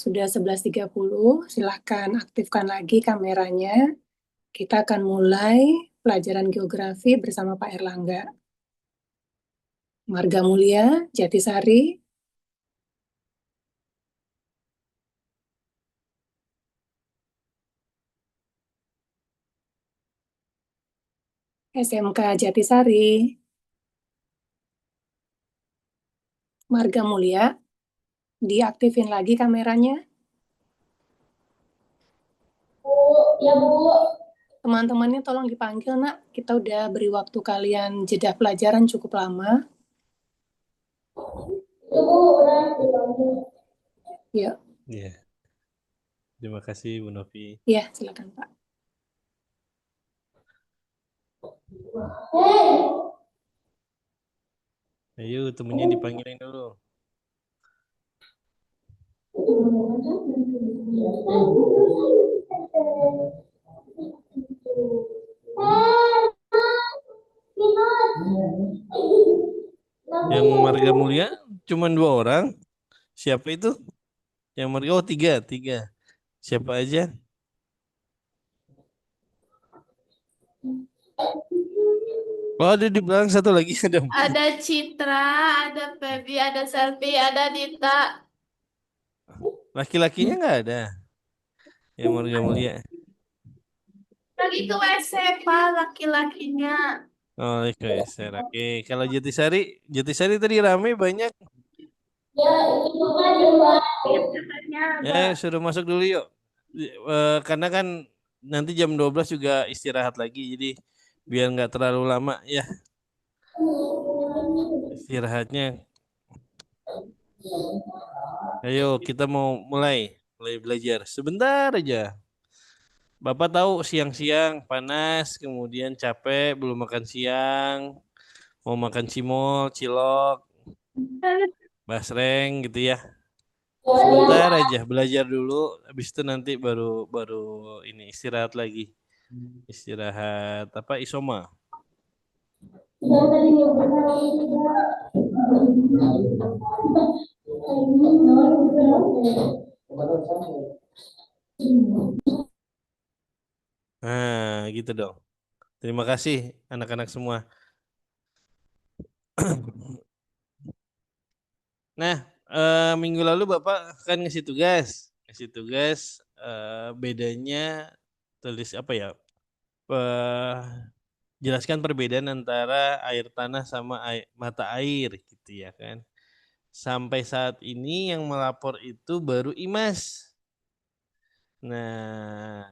sudah 11.30, silahkan aktifkan lagi kameranya. Kita akan mulai pelajaran geografi bersama Pak Erlangga. Marga Mulia, Jatisari. SMK Jatisari. Marga Mulia, diaktifin lagi kameranya. Bu, ya Bu. Teman-temannya tolong dipanggil, Nak. Kita udah beri waktu kalian jeda pelajaran cukup lama. Itu Bu, udah dipanggil. Ya. Iya. Terima kasih Bu Novi. Ya, silakan Pak. Hei. Ayo temennya dipanggilin dulu. Yang Marga Mulia cuma 2 orang. Siapa itu? Yang Marga, oh 3. Siapa aja? Oh ada di belakang satu lagi ada. Ada Citra, ada Feby, ada Selvi, ada Dita. Laki-lakinya nggak ada. Yang Marga Mulia. Lagi ke WC, Pak, laki-lakinya. Oh oke. Kalau Jatisari tadi rame banyak. Ya, itu kan Pak. Ya suruh masuk dulu yuk. Karena kan nanti jam 12 juga istirahat lagi. Jadi biar nggak terlalu lama ya istirahatnya. Ayo kita mau mulai belajar. Sebentar aja. Bapak tahu siang-siang panas, kemudian capek, belum makan siang, mau makan cimol, cilok, basreng gitu ya. Sebentar aja belajar dulu, habis itu nanti baru ini istirahat lagi. Istirahat apa isoma. Sudah tadi nyobain lagi juga. Nah, gitu dong. Terima kasih anak-anak semua. Nah, minggu lalu Bapak kan ngasih tugas bedanya tulis apa ya? Jelaskan perbedaan antara air tanah sama mata air gitu ya kan. Sampai saat ini yang melapor itu baru Imas. Nah,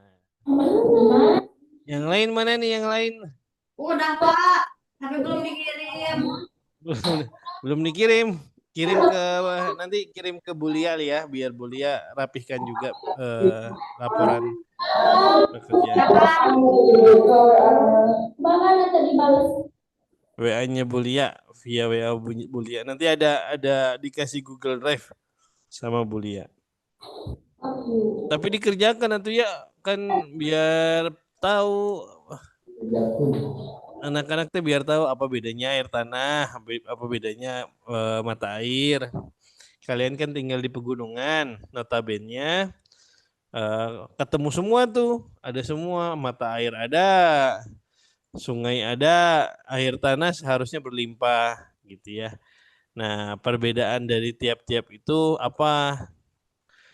yang lain mana nih yang lain? Udah, Pak. Tapi belum dikirim. Belum dikirim. Nanti kirim ke Bulia ya, biar Bulia rapihkan juga laporan pekerjaan. Mana tadi balas? WA-nya Bulia via WA Bulia. Nanti ada dikasih Google Drive sama Bulia. Tapi dikerjakan atau ya kan biar tahu anak-anak tuh biar tahu apa bedanya air tanah, apa bedanya mata air. Kalian kan tinggal di pegunungan, notabene ketemu semua tuh, ada semua, mata air ada, sungai ada, air tanah seharusnya berlimpah gitu ya. Nah, perbedaan dari tiap-tiap itu apa?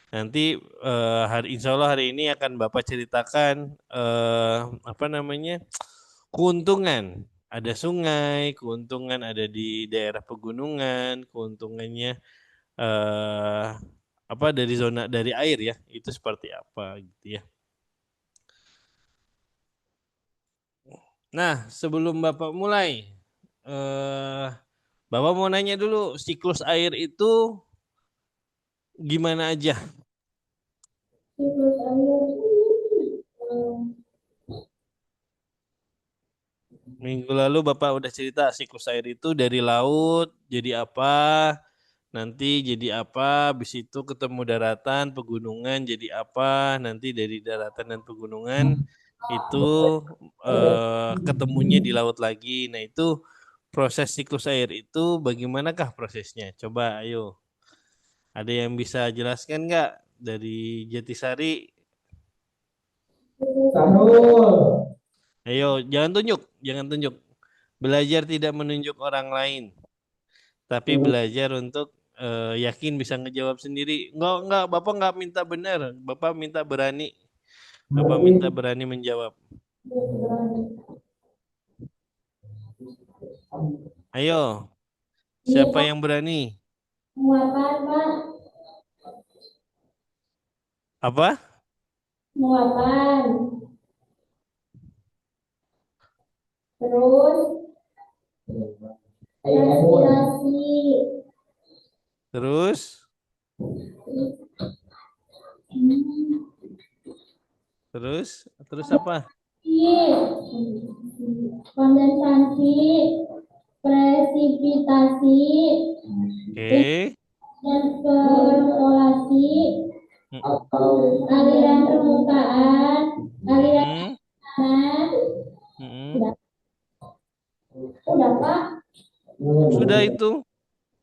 Nanti insya Allah hari ini akan Bapak ceritakan apa namanya keuntungan. Ada sungai, keuntungan ada di daerah pegunungan, keuntungannya apa dari zona dari air ya itu seperti apa gitu ya. Nah sebelum Bapak mulai, Bapak mau nanya dulu siklus air itu gimana aja? Siklus air. Minggu lalu Bapak udah cerita siklus air itu dari laut jadi apa, nanti jadi apa, habis itu ketemu daratan, pegunungan jadi apa, nanti dari daratan dan pegunungan itu ketemunya di laut lagi. Nah itu proses siklus air itu bagaimanakah prosesnya? Coba ayo. Ada yang bisa jelaskan nggak dari Jatisari. Sanul. Ayo, jangan tunjuk. Belajar tidak menunjuk orang lain, tapi belajar untuk yakin bisa ngejawab sendiri. Enggak, Bapak nggak minta benar, Bapak minta berani. Bapak minta berani menjawab. Ayo, siapa yang berani? Muatan, Pak. Apa? Muatan. Terus respirasi. Terus? Terus apa? Kondensasi, presipitasi, Oke. dan perkolasi, Mm, aliran permukaan, aliran mm, tanah. mm. Udah, Pak? Sudah itu.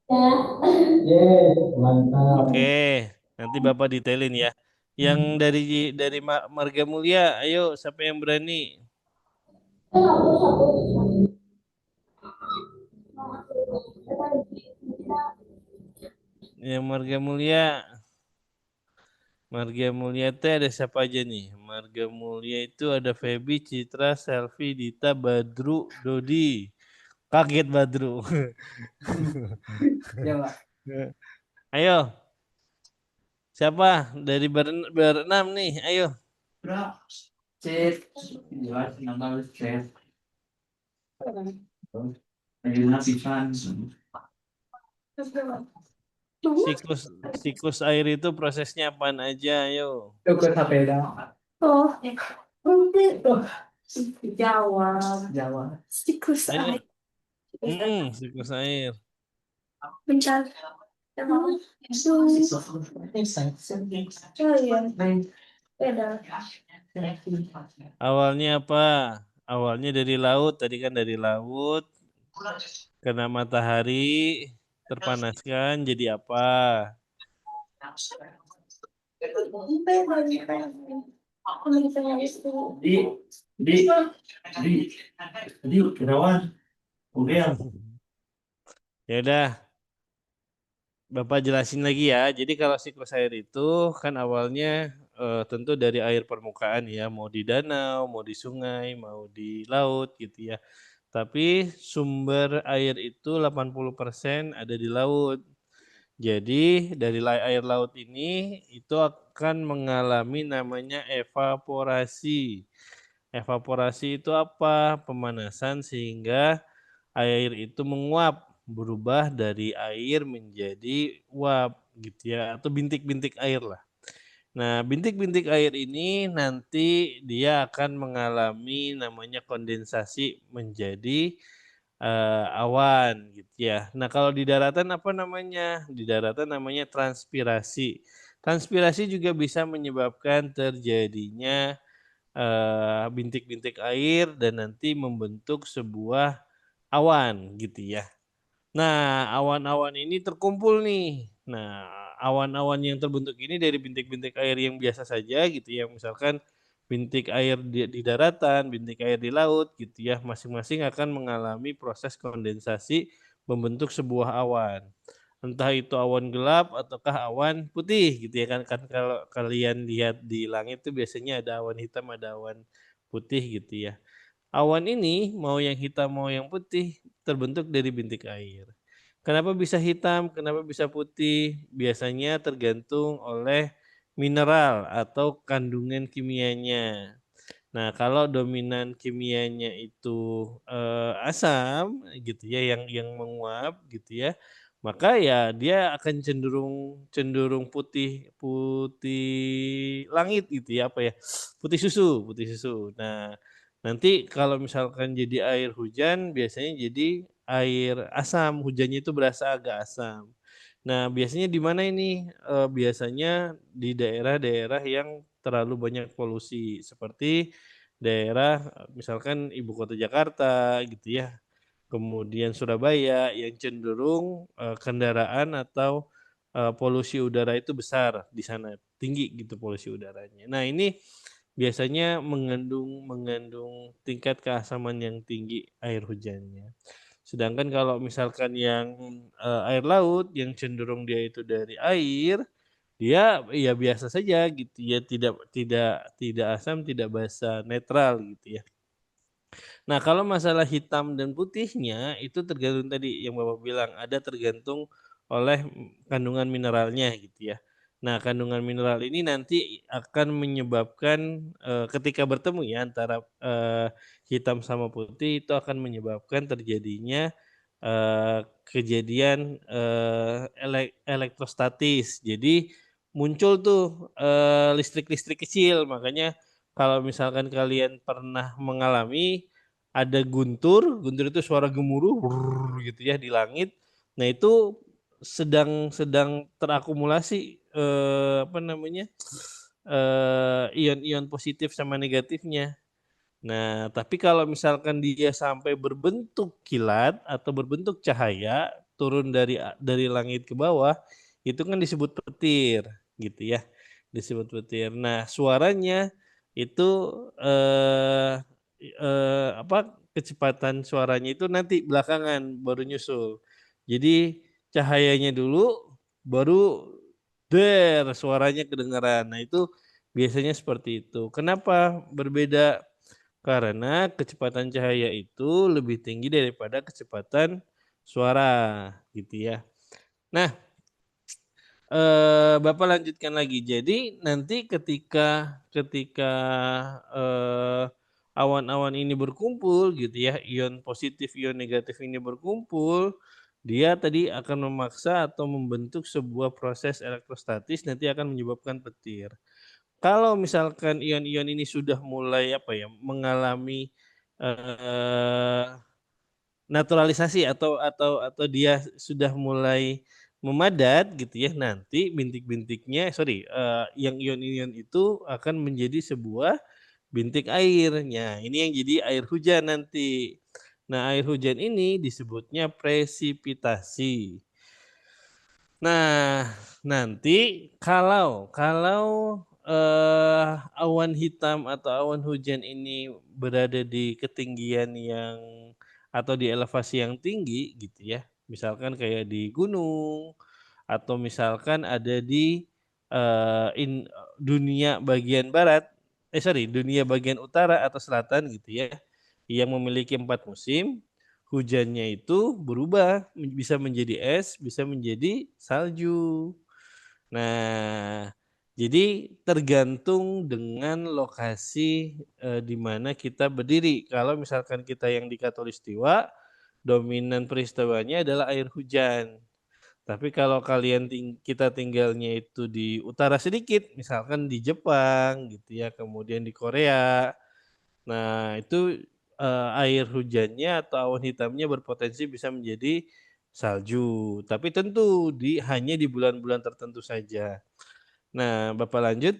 Ya. Yes, mantap. Oke, nanti Bapak detailin ya. Yang dari Marga Mulia, ayo siapa yang berani? Yang Marga Mulia. Marga Mulia teh ada siapa aja nih? Marga Mulia itu ada Feby, Citra, Selvi, Dita, Badru, Dodi. Kaget Badru. Ayo. Siapa? Dari berenam nih, ayo. Siklus air itu prosesnya apaan aja, ayo. Oh, jawab. Siklus Ayo. air. Siklus air. Bentar. Oh iya. Beda. Awalnya apa? Awalnya dari laut, tadi kan dari laut. Kena matahari, terpanaskan jadi apa? Ya udah, Bapak jelasin lagi ya. Jadi kalau siklus air itu kan awalnya tentu dari air permukaan ya, mau di danau, mau di sungai, mau di laut gitu ya. Tapi sumber air itu 80% ada di laut. Jadi dari air laut ini itu akan mengalami namanya evaporasi. Evaporasi itu apa? Pemanasan sehingga air itu menguap, berubah dari air menjadi uap gitu ya, atau bintik-bintik air lah. Nah, bintik-bintik air ini nanti dia akan mengalami namanya kondensasi menjadi awan gitu ya. Nah, kalau di daratan apa namanya? Di daratan namanya transpirasi. Transpirasi juga bisa menyebabkan terjadinya bintik-bintik air dan nanti membentuk sebuah awan gitu ya. Nah, awan-awan ini terkumpul nih. Nah, awan-awan yang terbentuk ini dari bintik-bintik air yang biasa saja gitu ya. Misalkan bintik air di daratan, bintik air di laut gitu ya. Masing-masing akan mengalami proses kondensasi membentuk sebuah awan. Entah itu awan gelap ataukah awan putih gitu ya kan. Kan kalau kalian lihat di langit itu biasanya ada awan hitam, ada awan putih gitu ya. Awan ini mau yang hitam mau yang putih terbentuk dari bintik air. Kenapa bisa hitam, kenapa bisa putih? Biasanya tergantung oleh mineral atau kandungan kimianya. Nah, kalau dominan kimianya itu asam gitu ya yang menguap gitu ya, maka ya dia akan cenderung cenderung putih putih langit gitu ya apa ya? Putih susu. Nah, nanti kalau misalkan jadi air hujan biasanya jadi air asam, hujannya itu berasa agak asam. Nah, biasanya di mana ini? Biasanya di daerah-daerah yang terlalu banyak polusi seperti daerah misalkan ibu kota Jakarta gitu ya. Kemudian Surabaya yang cenderung kendaraan atau polusi udara itu besar di sana, tinggi gitu polusi udaranya. Nah, ini biasanya mengandung tingkat keasaman yang tinggi air hujannya. Sedangkan kalau misalkan yang air laut yang cenderung dia itu dari air, dia ya biasa saja gitu ya, tidak asam, tidak basa, netral gitu ya. Nah, kalau masalah hitam dan putihnya itu tergantung tadi yang Bapak bilang, ada tergantung oleh kandungan mineralnya gitu ya. Nah, kandungan mineral ini nanti akan menyebabkan ketika bertemu ya antara hitam sama putih itu akan menyebabkan terjadinya kejadian elektrostatis. Jadi muncul tuh listrik-listrik kecil. Makanya kalau misalkan kalian pernah mengalami ada guntur itu suara gemuruh brrr, gitu ya di langit. Nah, itu sedang terakumulasi apa namanya? Ion-ion positif sama negatifnya. Nah, tapi kalau misalkan dia sampai berbentuk kilat atau berbentuk cahaya turun dari langit ke bawah, itu kan disebut petir gitu ya. Disebut petir. Nah, suaranya itu apa kecepatan suaranya itu nanti belakangan baru nyusul. Jadi cahayanya dulu baru suaranya kedengaran. Nah, itu biasanya seperti itu. Kenapa berbeda? Karena kecepatan cahaya itu lebih tinggi daripada kecepatan suara gitu ya. Nah, Bapak lanjutkan lagi. Jadi nanti ketika awan-awan ini berkumpul gitu ya, ion positif, ion negatif ini berkumpul, dia tadi akan memaksa atau membentuk sebuah proses elektrostatis nanti akan menyebabkan petir. Kalau misalkan ion-ion ini sudah mulai apa ya, mengalami naturalisasi atau dia sudah mulai memadat gitu ya, nanti bintik-bintiknya yang ion-ion itu akan menjadi sebuah bintik airnya. Ini yang jadi air hujan nanti. Nah, air hujan ini disebutnya presipitasi. Nah, nanti kalau awan hitam atau awan hujan ini berada di ketinggian yang atau di elevasi yang tinggi gitu ya. Misalkan kayak di gunung atau misalkan ada di dunia bagian barat, dunia bagian utara atau selatan gitu ya, yang memiliki 4 musim. Hujannya itu berubah, bisa menjadi es, bisa menjadi salju. Nah, jadi tergantung dengan lokasi di mana kita berdiri. Kalau misalkan kita yang di Katulistiwa, dominan peristiwanya adalah air hujan. Tapi kalau kita tinggalnya itu di utara sedikit, misalkan di Jepang gitu ya, kemudian di Korea. Nah, itu air hujannya atau awan hitamnya berpotensi bisa menjadi salju. Tapi tentu hanya di bulan-bulan tertentu saja. Nah, Bapak lanjut.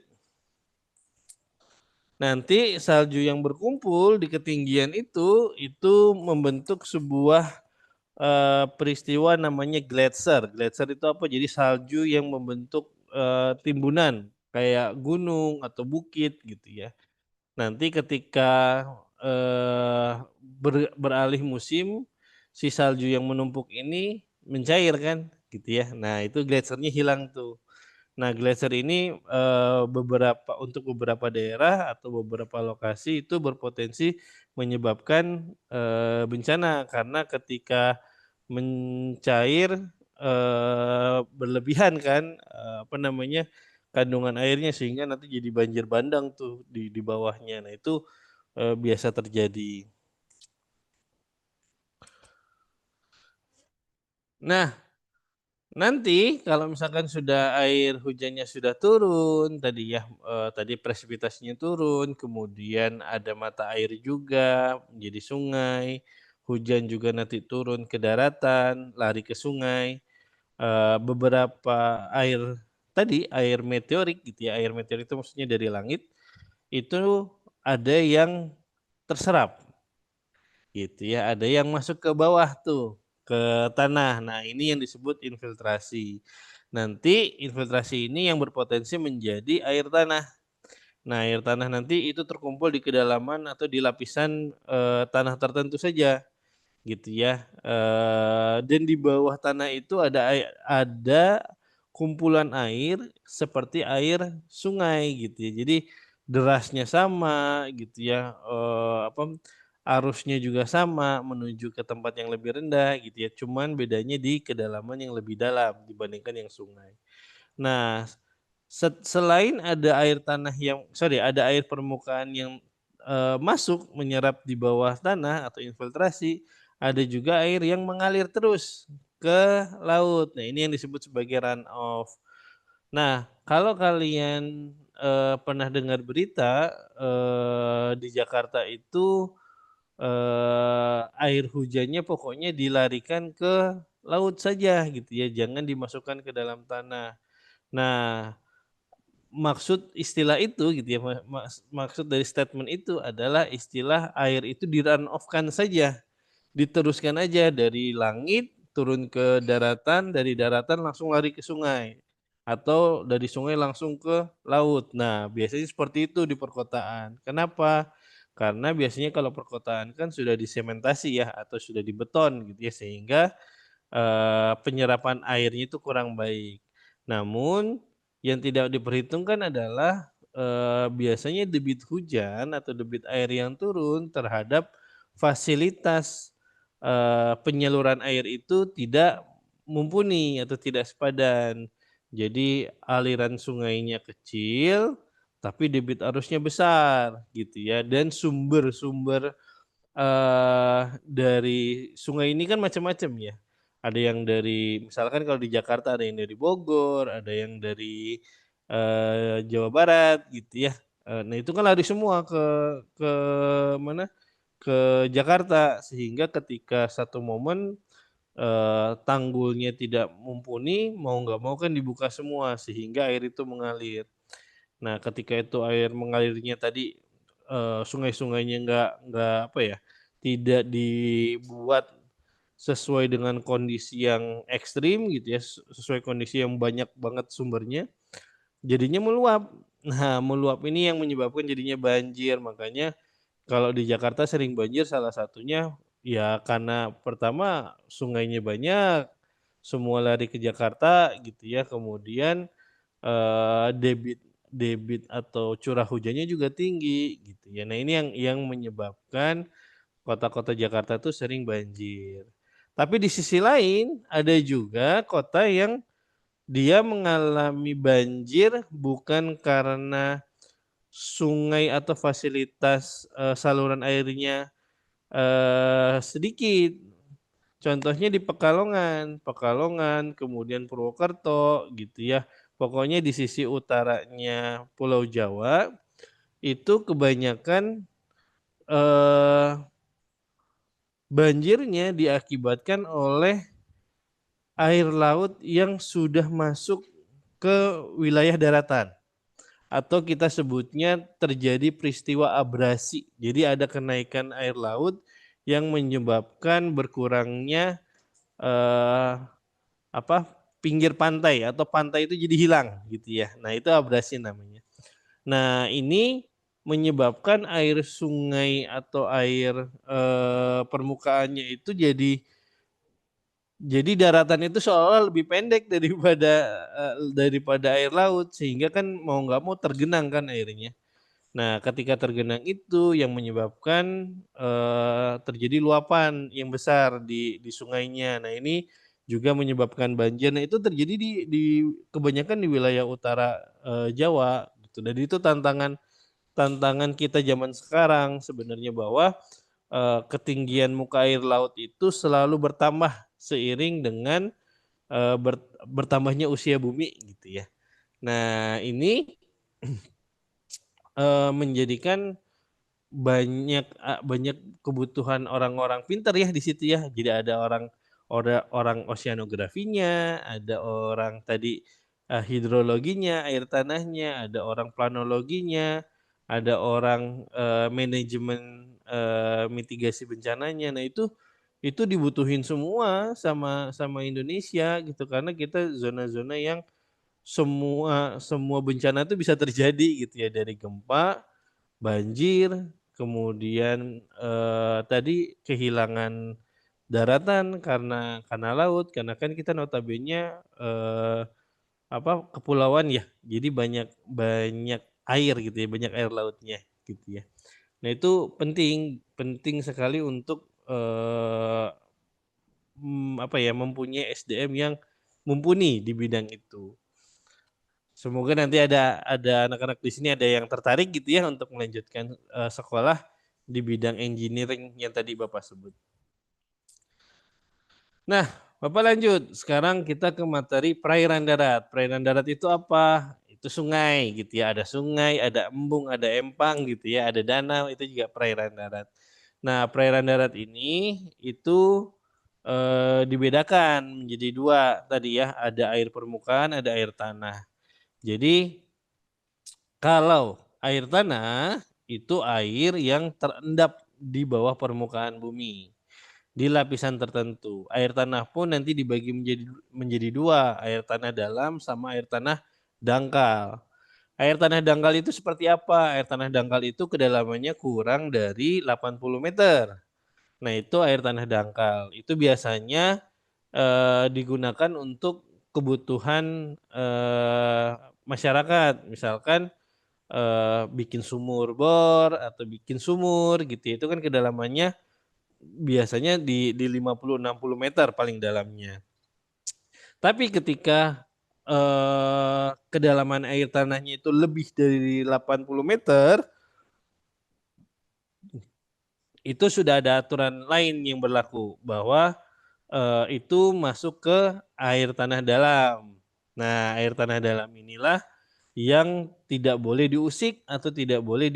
Nanti salju yang berkumpul di ketinggian itu membentuk sebuah peristiwa namanya gletser. Gletser itu apa? Jadi salju yang membentuk timbunan kayak gunung atau bukit gitu ya. Nanti ketika beralih musim, si salju yang menumpuk ini mencair kan, gitu ya. Nah, itu gletsernya hilang tuh. Nah, gletser ini untuk beberapa daerah atau beberapa lokasi itu berpotensi menyebabkan bencana karena ketika mencair berlebihan kan apa namanya kandungan airnya sehingga nanti jadi banjir bandang tuh di bawahnya. Nah, itu biasa terjadi. Nah, nanti kalau misalkan sudah air hujannya sudah turun tadi ya, tadi presipitasinya turun, kemudian ada mata air juga menjadi sungai, hujan juga nanti turun ke daratan, lari ke sungai, beberapa air meteorik gitu ya, air meteorik itu maksudnya dari langit, itu ada yang terserap gitu ya, ada yang masuk ke bawah tuh, ke tanah. Nah, ini yang disebut infiltrasi. Nanti infiltrasi ini yang berpotensi menjadi air tanah. Nah, air tanah nanti itu terkumpul di kedalaman atau di lapisan tanah tertentu saja, gitu ya. Dan di bawah tanah itu ada kumpulan air seperti air sungai, gitu ya. Jadi derasnya sama, gitu ya. Arusnya juga sama menuju ke tempat yang lebih rendah, gitu ya. Cuman bedanya di kedalaman yang lebih dalam dibandingkan yang sungai. Nah, selain ada ada air permukaan yang masuk menyerap di bawah tanah atau infiltrasi, ada juga air yang mengalir terus ke laut. Nah, ini yang disebut sebagai runoff. Nah, kalau kalian pernah dengar berita di Jakarta itu air hujannya pokoknya dilarikan ke laut saja gitu ya, jangan dimasukkan ke dalam tanah. Nah, maksud istilah itu gitu ya, maksud dari statement itu adalah istilah air itu di-run off-kan saja, diteruskan aja dari langit turun ke daratan, dari daratan langsung lari ke sungai, atau dari sungai langsung ke laut. Nah, biasanya seperti itu di perkotaan. Kenapa? Karena biasanya kalau perkotaan kan sudah disementasi ya, atau sudah dibeton gitu ya, sehingga penyerapan airnya itu kurang baik. Namun yang tidak diperhitungkan adalah biasanya debit hujan atau debit air yang turun terhadap fasilitas penyaluran air itu tidak mumpuni atau tidak sepadan. Jadi aliran sungainya kecil tapi debit arusnya besar gitu ya, dan sumber-sumber dari sungai ini kan macam-macam ya. Ada yang dari misalkan kalau di Jakarta ada yang dari Bogor, ada yang dari Jawa Barat gitu ya. Nah itu kan lari semua ke mana? Ke Jakarta, sehingga ketika satu momen tanggulnya tidak mumpuni, mau nggak mau kan dibuka semua sehingga air itu mengalir. Nah, ketika itu air mengalirnya tadi sungai-sungainya nggak apa ya, tidak dibuat sesuai dengan kondisi yang ekstrim gitu ya, sesuai kondisi yang banyak banget sumbernya, jadinya meluap. Nah, meluap ini yang menyebabkan jadinya banjir. Makanya kalau di Jakarta sering banjir salah satunya ya karena pertama sungainya banyak, semua lari ke Jakarta gitu ya. Kemudian debit debit atau curah hujannya juga tinggi gitu ya. Nah, ini yang menyebabkan kota-kota Jakarta tuh sering banjir. Tapi di sisi lain ada juga kota yang dia mengalami banjir bukan karena sungai atau fasilitas saluran airnya sedikit. Contohnya di Pekalongan, kemudian Purwokerto gitu ya. Pokoknya di sisi utaranya Pulau Jawa itu kebanyakan banjirnya diakibatkan oleh air laut yang sudah masuk ke wilayah daratan, atau kita sebutnya terjadi peristiwa abrasi. Jadi ada kenaikan air laut yang menyebabkan berkurangnya pinggir pantai, atau pantai itu jadi hilang gitu ya. Nah, itu abrasi namanya. Nah, ini menyebabkan air sungai atau air permukaannya itu jadi daratan itu seolah lebih pendek daripada air laut, sehingga kan mau nggak mau tergenang kan airnya. Nah, ketika tergenang itu yang menyebabkan terjadi luapan yang besar di sungainya. Nah, ini juga menyebabkan banjir. Nah, itu terjadi di kebanyakan di wilayah utara Jawa gitu. Dan itu tantangan kita zaman sekarang sebenarnya, bahwa ketinggian muka air laut itu selalu bertambah seiring dengan bertambahnya usia bumi gitu ya. Nah, ini menjadikan banyak kebutuhan orang-orang pintar ya di situ ya. Jadi ada orang oceanografinya, ada orang tadi hidrologinya, air tanahnya, ada orang planologinya, ada orang manajemen mitigasi bencananya. Nah, itu itu dibutuhin semua sama Indonesia gitu, karena kita zona-zona yang semua bencana itu bisa terjadi gitu ya, dari gempa, banjir, kemudian tadi kehilangan daratan karena laut, karena kan kita notabene kepulauan ya, jadi banyak banyak air gitu ya, banyak air lautnya gitu ya. Nah itu penting sekali untuk mempunyai SDM yang mumpuni di bidang itu. Semoga nanti ada anak-anak di sini ada yang tertarik gitu ya untuk melanjutkan sekolah di bidang engineering yang tadi Bapak sebut. Nah, Bapak lanjut. Sekarang kita ke materi perairan darat. Perairan darat itu apa? Itu sungai gitu ya. Ada sungai, ada embung, ada empang gitu ya. Ada danau, itu juga perairan darat. Nah, perairan darat ini itu dibedakan menjadi dua tadi ya. Ada air permukaan, ada air tanah. Jadi kalau air tanah itu air yang terendap di bawah permukaan bumi di lapisan tertentu. Air tanah pun nanti dibagi menjadi dua, air tanah dalam sama air tanah dangkal. Air tanah dangkal itu seperti apa? Air tanah dangkal itu kedalamannya kurang dari 80 meter. Nah, itu air tanah dangkal. Itu biasanya digunakan untuk kebutuhan masyarakat. Misalkan bikin sumur bor atau bikin sumur gitu ya. Itu kan kedalamannya biasanya di 50-60 meter paling dalamnya. Tapi ketika kedalaman air tanahnya itu lebih dari 80 meter, itu sudah ada aturan lain yang berlaku bahwa itu masuk ke air tanah dalam. Nah, air tanah dalam inilah yang tidak boleh diusik atau tidak boleh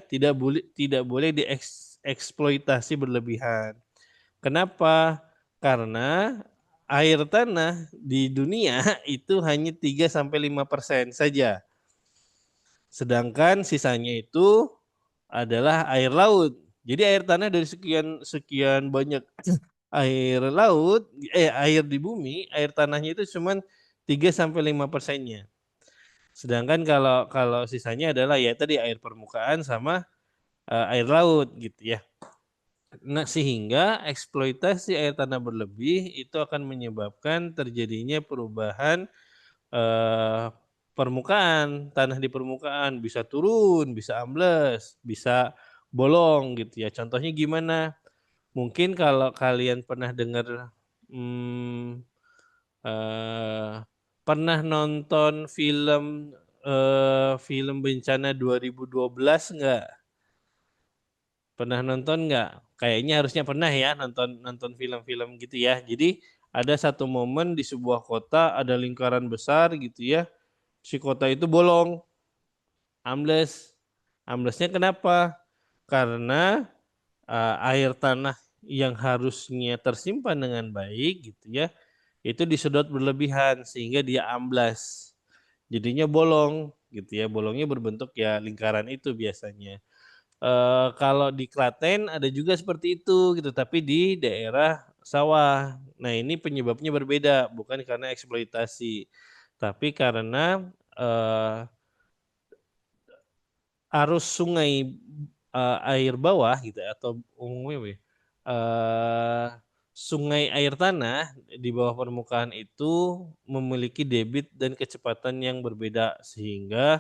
tidak boleh dieksploitasi berlebihan. Kenapa? Karena air tanah di dunia itu hanya 3-5% saja. Sedangkan sisanya itu adalah air laut. Jadi air tanah dari sekian banyak air di bumi, air tanahnya itu cuma 3-5%-nya. Sedangkan kalau sisanya adalah ya tadi air permukaan sama air laut gitu ya. Nah, sehingga eksploitasi air tanah berlebih itu akan menyebabkan terjadinya perubahan permukaan, tanah di permukaan bisa turun, bisa ambles, bisa bolong gitu ya. Contohnya gimana? Mungkin kalau kalian pernah dengar pernah nonton film bencana 2012 enggak? Pernah nonton nggak? Kayaknya harusnya pernah ya nonton film-film gitu ya. Jadi ada satu momen di sebuah kota ada lingkaran besar gitu ya. Si kota itu bolong, ambles. Amblesnya kenapa? Karena air tanah yang harusnya tersimpan dengan baik gitu ya, itu disedot berlebihan sehingga dia amblas. Jadinya bolong gitu ya. Bolongnya berbentuk ya lingkaran itu biasanya. Kalau di Klaten ada juga seperti itu gitu, tapi di daerah sawah. Nah, ini penyebabnya berbeda, bukan karena eksploitasi, tapi karena arus sungai air bawah gitu atau umumnya sungai air tanah di bawah permukaan itu memiliki debit dan kecepatan yang berbeda sehingga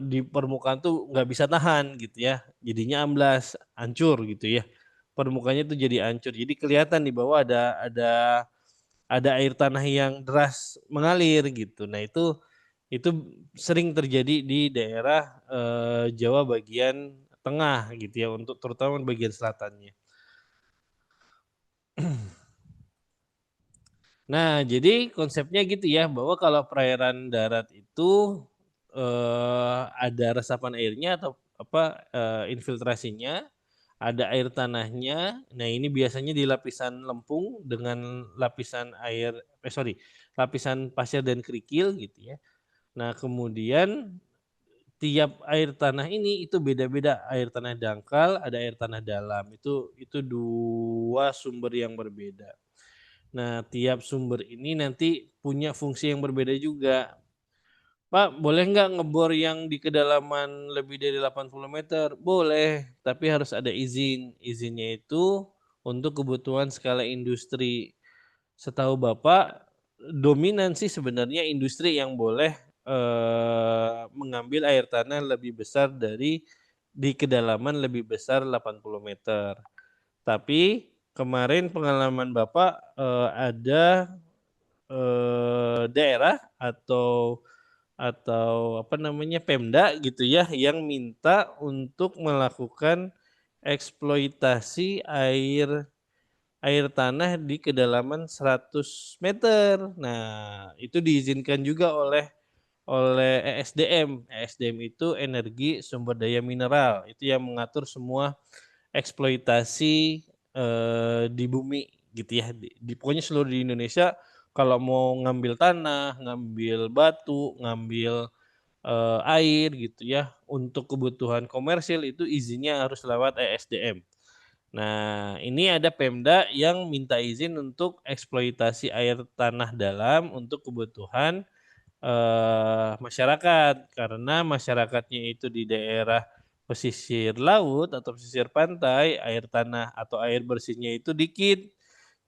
di permukaan tuh nggak bisa tahan gitu ya, jadinya amblas, hancur gitu ya, permukaannya tuh jadi hancur, jadi kelihatan di bawah ada air tanah yang deras mengalir gitu. Nah itu sering terjadi di daerah Jawa bagian tengah gitu ya, untuk terutama bagian selatannya. Nah, jadi konsepnya gitu ya, bahwa kalau perairan darat itu ada resapan airnya atau infiltrasinya, ada air tanahnya. Nah, ini biasanya di lapisan lempung dengan lapisan lapisan pasir dan kerikil gitu ya. Nah, kemudian tiap air tanah ini itu beda-beda. Air tanah dangkal, ada air tanah dalam. Itu dua sumber yang berbeda. Nah, tiap sumber ini nanti punya fungsi yang berbeda juga. Pak, boleh nggak ngebor yang di kedalaman lebih dari 80 meter? Boleh, tapi harus ada izin. Izinnya itu untuk kebutuhan skala industri. Setahu Bapak, dominan sih sebenarnya industri yang boleh mengambil air tanah lebih besar dari di kedalaman lebih besar 80 meter. Tapi kemarin pengalaman Bapak ada daerah atau apa namanya Pemda gitu ya yang minta untuk melakukan eksploitasi air tanah di kedalaman 100 meter. Nah, itu diizinkan juga oleh ESDM. ESDM itu energi sumber daya mineral. Itu yang mengatur semua eksploitasi di bumi gitu ya. Pokoknya seluruh di Indonesia kalau mau ngambil tanah, ngambil batu, ngambil air gitu ya untuk kebutuhan komersil itu izinnya harus lewat ESDM. Nah, ini ada Pemda yang minta izin untuk eksploitasi air tanah dalam untuk kebutuhan masyarakat karena masyarakatnya itu di daerah pesisir laut atau pesisir pantai, air tanah atau air bersihnya itu dikit.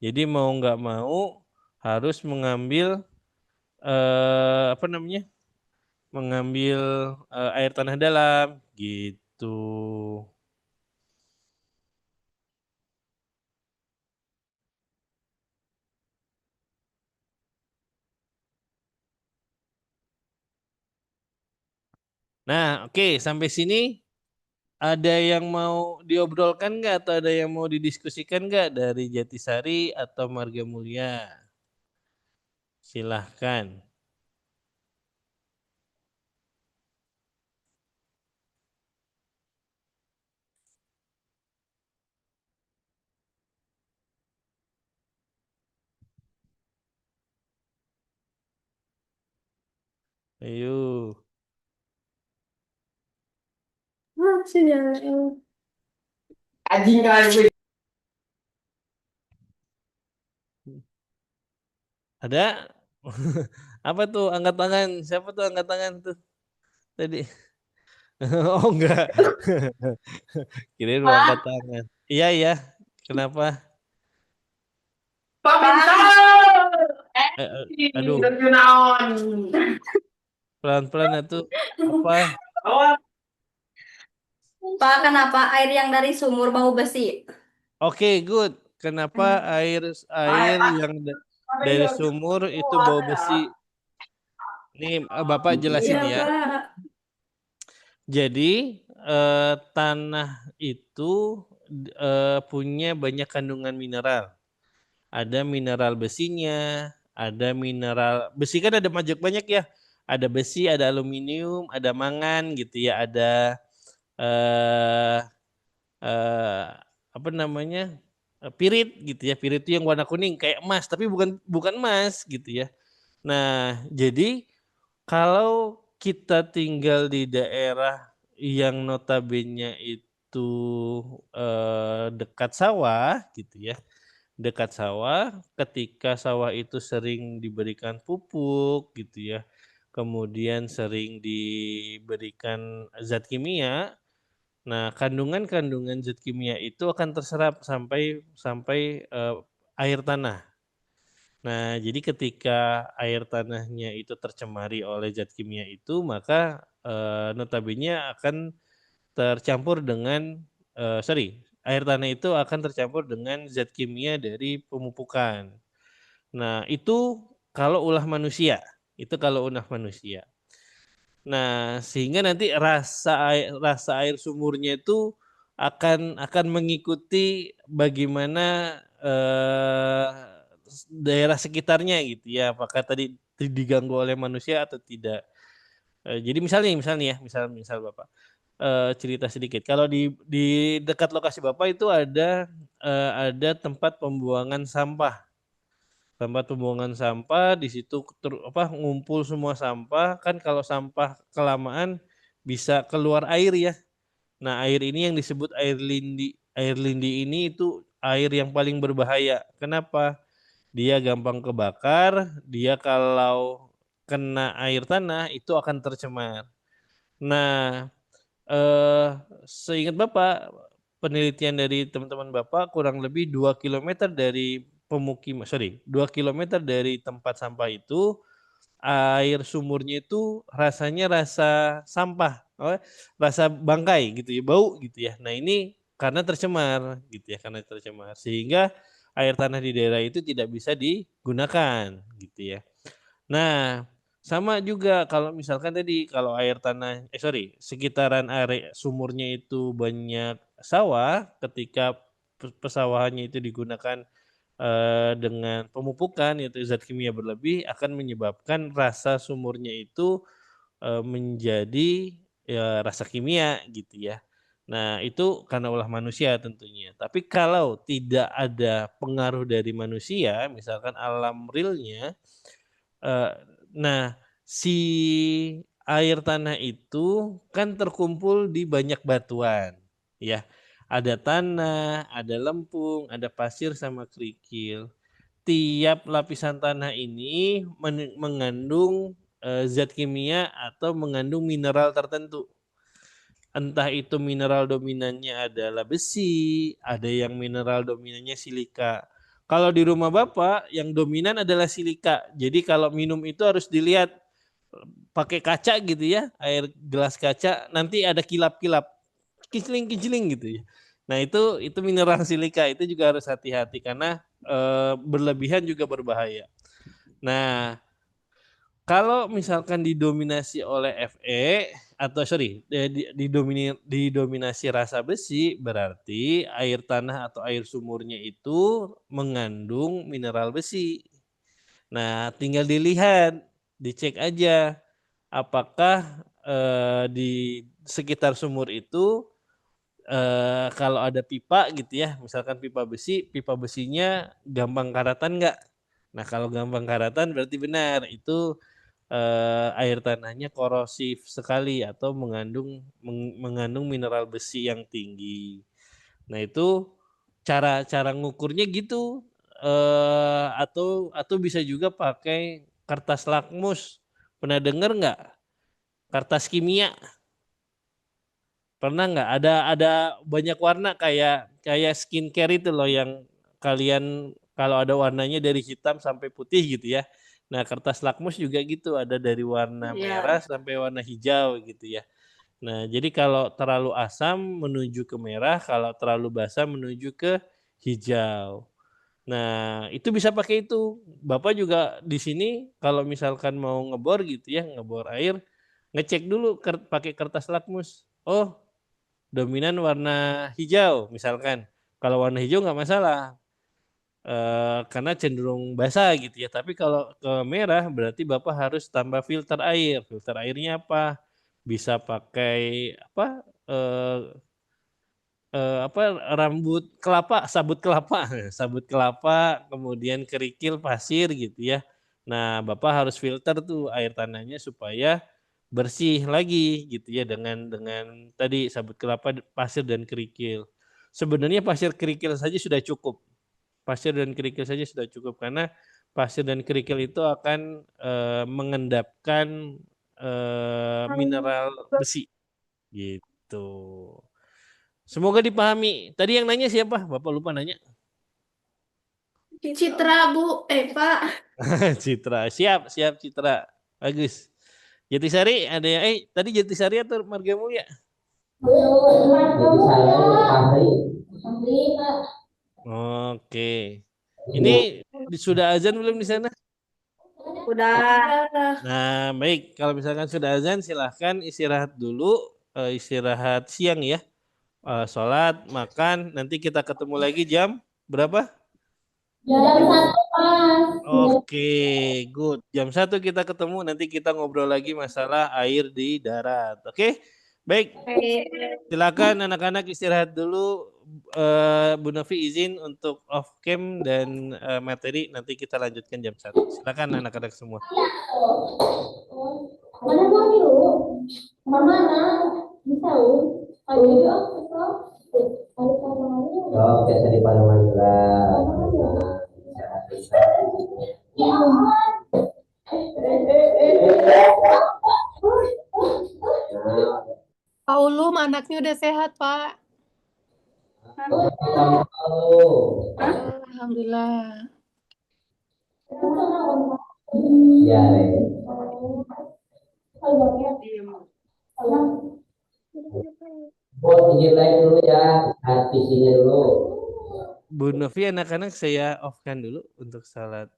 Jadi mau nggak mau harus mengambil apa namanya? Mengambil air tanah dalam gitu. Nah, oke, sampai sini ada yang mau diobrolkan nggak atau ada yang mau didiskusikan nggak dari Jatisari atau Marga Mulia? Silahkan. Ayo. Anjing kali. Ada? Apa tuh angkat tangan? Siapa tuh angkat tangan tuh tadi? Oh enggak. Kirain mau angkat tangan. Iya iya. Kenapa? Aduh, pelan-pelan tuh. Apa? Pak, kenapa air yang dari sumur bau besi? Oke, good. Kenapa air yang dari sumur itu bau besi? Nih Bapak jelasin Iya, ya. Pak. Jadi tanah itu punya banyak kandungan mineral. Ada mineral besinya, ada mineral besi kan ada banyak ya. Ada besi, ada aluminium, ada mangan gitu ya, ada eh, eh, apa namanya pirit gitu ya. Pirit itu yang warna kuning kayak emas, tapi bukan emas gitu ya. Nah, jadi kalau kita tinggal di daerah yang notabene itu dekat sawah gitu ya, dekat sawah, ketika sawah itu sering diberikan pupuk gitu ya, kemudian sering diberikan zat kimia, nah kandungan-kandungan zat kimia itu akan terserap sampai sampai air tanah. Nah, jadi ketika air tanahnya itu tercemari oleh zat kimia itu, maka notabene akan tercampur dengan air tanah itu akan tercampur dengan zat kimia dari pemupukan. Nah, itu kalau ulah manusia, itu kalau ulah manusia. Nah, sehingga nanti rasa air sumurnya itu akan mengikuti bagaimana daerah sekitarnya gitu ya, apakah tadi diganggu oleh manusia atau tidak. Jadi misal Bapak cerita sedikit. Kalau di dekat lokasi Bapak itu ada tempat pembuangan sampah. Tempat pembuangan sampah di situ ngumpul semua sampah kan kalau sampah kelamaan bisa keluar air ya. Nah, air ini yang disebut air lindi. Air lindi ini itu air yang paling berbahaya. Kenapa? Dia gampang kebakar, dia kalau kena air tanah itu akan tercemar. Nah, seingat Bapak, penelitian dari teman-teman Bapak kurang lebih 2 kilometer dari 2 kilometer dari tempat sampah itu air sumurnya itu rasanya rasa sampah, rasa bangkai gitu ya, bau gitu ya. Nah, ini karena tercemar gitu ya, karena tercemar sehingga air tanah di daerah itu tidak bisa digunakan gitu ya. Nah, sama juga kalau misalkan tadi kalau air tanah sekitaran area sumurnya itu banyak sawah, ketika pesawahannya itu digunakan dengan pemupukan yaitu zat kimia berlebih akan menyebabkan rasa sumurnya itu menjadi ya rasa kimia gitu ya. Nah, itu karena ulah manusia tentunya. Tapi kalau tidak ada pengaruh dari manusia, misalkan alam realnya, eh, nah si air tanah itu kan terkumpul di banyak batuan, ya. Ada tanah, ada lempung, ada pasir sama kerikil. Tiap lapisan tanah ini mengandung zat kimia atau mengandung mineral tertentu. Entah itu mineral dominannya adalah besi, ada yang mineral dominannya silika. Kalau di rumah Bapak yang dominan adalah silika. Jadi kalau minum itu harus dilihat pakai kaca gitu ya, air gelas kaca, nanti ada kilap-kilap, kincling-kincling gitu ya. Nah, itu mineral silika, itu juga harus hati-hati karena berlebihan juga berbahaya. Nah, kalau misalkan didominasi oleh Fe atau didominasi rasa besi, berarti air tanah atau air sumurnya itu mengandung mineral besi. Nah, tinggal dilihat, dicek aja apakah di sekitar sumur itu kalau ada pipa gitu ya, misalkan pipa besinya gampang karatan nggak? Nah, kalau gampang karatan berarti benar itu air tanahnya korosif sekali atau mengandung mineral besi yang tinggi. Nah, itu cara ngukurnya gitu. Atau bisa juga pakai kertas lakmus. Pernah dengar nggak? Kertas kimia. Pernah nggak? Ada banyak warna kayak skincare itu loh yang kalian kalau ada warnanya dari hitam sampai putih gitu ya. Nah, kertas lakmus juga gitu, ada dari warna merah sampai warna hijau gitu ya. Nah, jadi kalau terlalu asam menuju ke merah, kalau terlalu basah menuju ke hijau. Nah, itu bisa pakai itu. Bapak juga di sini kalau misalkan mau ngebor gitu ya, ngebor air, ngecek dulu pakai kertas lakmus. Oh, dominan warna hijau misalkan. Kalau warna hijau nggak masalah. Karena cenderung basah gitu ya. Tapi kalau ke merah berarti Bapak harus tambah filter air. Filter airnya apa? Bisa pakai rambut kelapa, sabut kelapa, kemudian kerikil pasir gitu ya. Nah, Bapak harus filter tuh air tanahnya supaya bersih lagi gitu ya dengan tadi sabut kelapa, pasir dan kerikil. Sebenarnya pasir kerikil saja sudah cukup. Pasir dan kerikil saja sudah cukup karena pasir dan kerikil itu akan mengendapkan mineral besi gitu. Semoga dipahami. Tadi yang nanya siapa? Bapak lupa nanya. Citra, Bu. Pak. Citra. Siap Citra. Bagus. Jatisari ada yang tadi Jatisari atau Marga Mulia? Oke. Ini sudah azan belum di sana? Udah. Nah, baik. Kalau misalkan sudah azan silahkan istirahat dulu. Istirahat siang ya. Sholat, makan. Nanti kita ketemu lagi jam berapa? Jam 1 pas. Oke, good. Jam 1 kita ketemu, nanti kita ngobrol lagi masalah air di darat. Oke, baik. Silakan anak-anak istirahat dulu. Bu Novi izin untuk off cam dan materi nanti kita lanjutkan jam 1. Silakan anak-anak semua. Mana mau dulu? Mana? Oh, biasa di Palembang juga. Nah, Pak Ulum, anaknya udah sehat, Pak. tahun lalu. Alhamdulillah. Ya, Le. Buat izin live dulu ya, PC-nya dulu. Bu Novi, anak-anak saya off-kan dulu untuk salat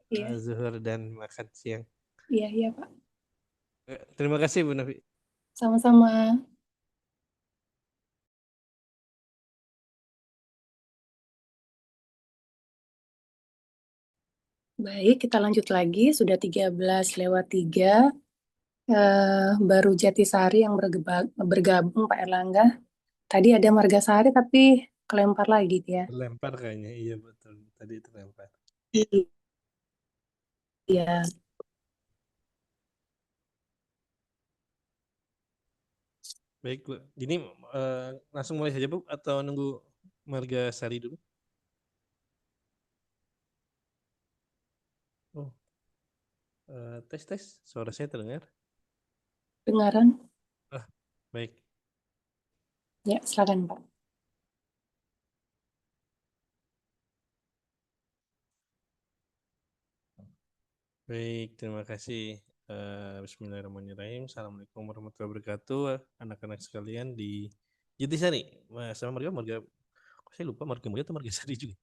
Iya. zuhur dan makan siang. Iya, Pak. Terima kasih Bu Novi. Sama-sama. Baik, kita lanjut lagi. Sudah 13:03. Baru Jatisari yang bergabung, Pak Erlangga. Tadi ada Margasari tapi kelempar lagi dia. Terlempar kayaknya, iya betul. Tadi terlempar. Iya. Baik Bu, ini langsung mulai saja Bu atau nunggu Margasari dulu? Oh, tes, suara saya terdengar? Dengaran? Baik. Ya, silakan Pak. Baik, terima kasih. Bismillahirrahmanirrahim. Assalamualaikum warahmatullahi wabarakatuh. Anak-anak sekalian di Jatisari. Sama marga, kok saya lupa marga atau Margasari juga.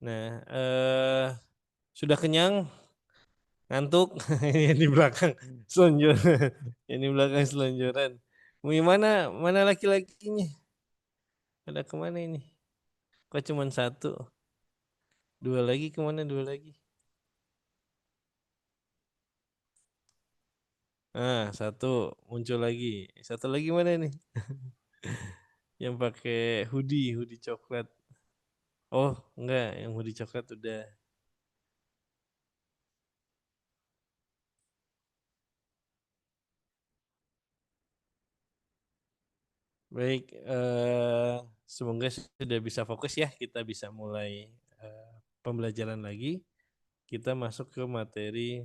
Nah, sudah kenyang, ngantuk, yang di belakang selonjoran, yang di belakang selonjoran. Mana laki-lakinya? Ada kemana ini? Kok cuma satu? Dua lagi kemana? Dua lagi? Satu muncul lagi. Satu lagi mana nih? Yang pakai hoodie coklat. Oh, enggak, yang hoodie coklat udah. Baik, semoga sudah bisa fokus ya. Kita bisa mulai pembelajaran lagi. Kita masuk ke materi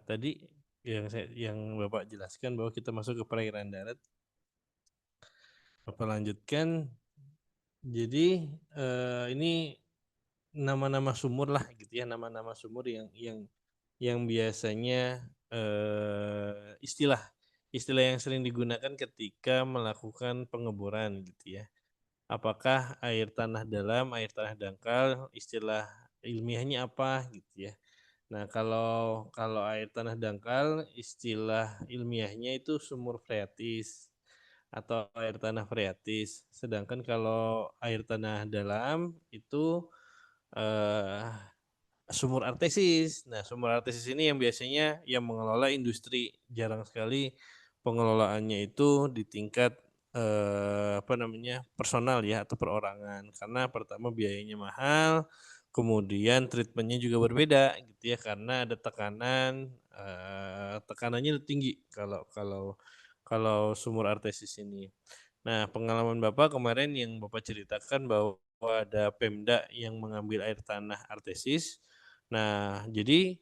tadi yang Bapak jelaskan bahwa kita masuk ke perairan darat. Bapak lanjutkan. Jadi ini nama-nama sumur lah gitu ya, nama-nama sumur yang biasanya istilah yang sering digunakan ketika melakukan pengeboran gitu ya. Apakah air tanah dalam, air tanah dangkal, istilah ilmiahnya apa gitu ya. Nah, kalau air tanah dangkal, istilah ilmiahnya itu sumur freatis atau air tanah freatis. Sedangkan kalau air tanah dalam itu eh, sumur artesis. Nah, sumur artesis ini yang biasanya yang mengelola industri. Jarang sekali pengelolaannya itu di tingkat personal ya atau perorangan. Karena pertama biayanya mahal, kemudian treatmentnya juga berbeda gitu ya karena ada tekanannya tinggi kalau kalau kalau sumur artesis ini. Nah, pengalaman Bapak kemarin yang Bapak ceritakan bahwa ada Pemda yang mengambil air tanah artesis. Nah, jadi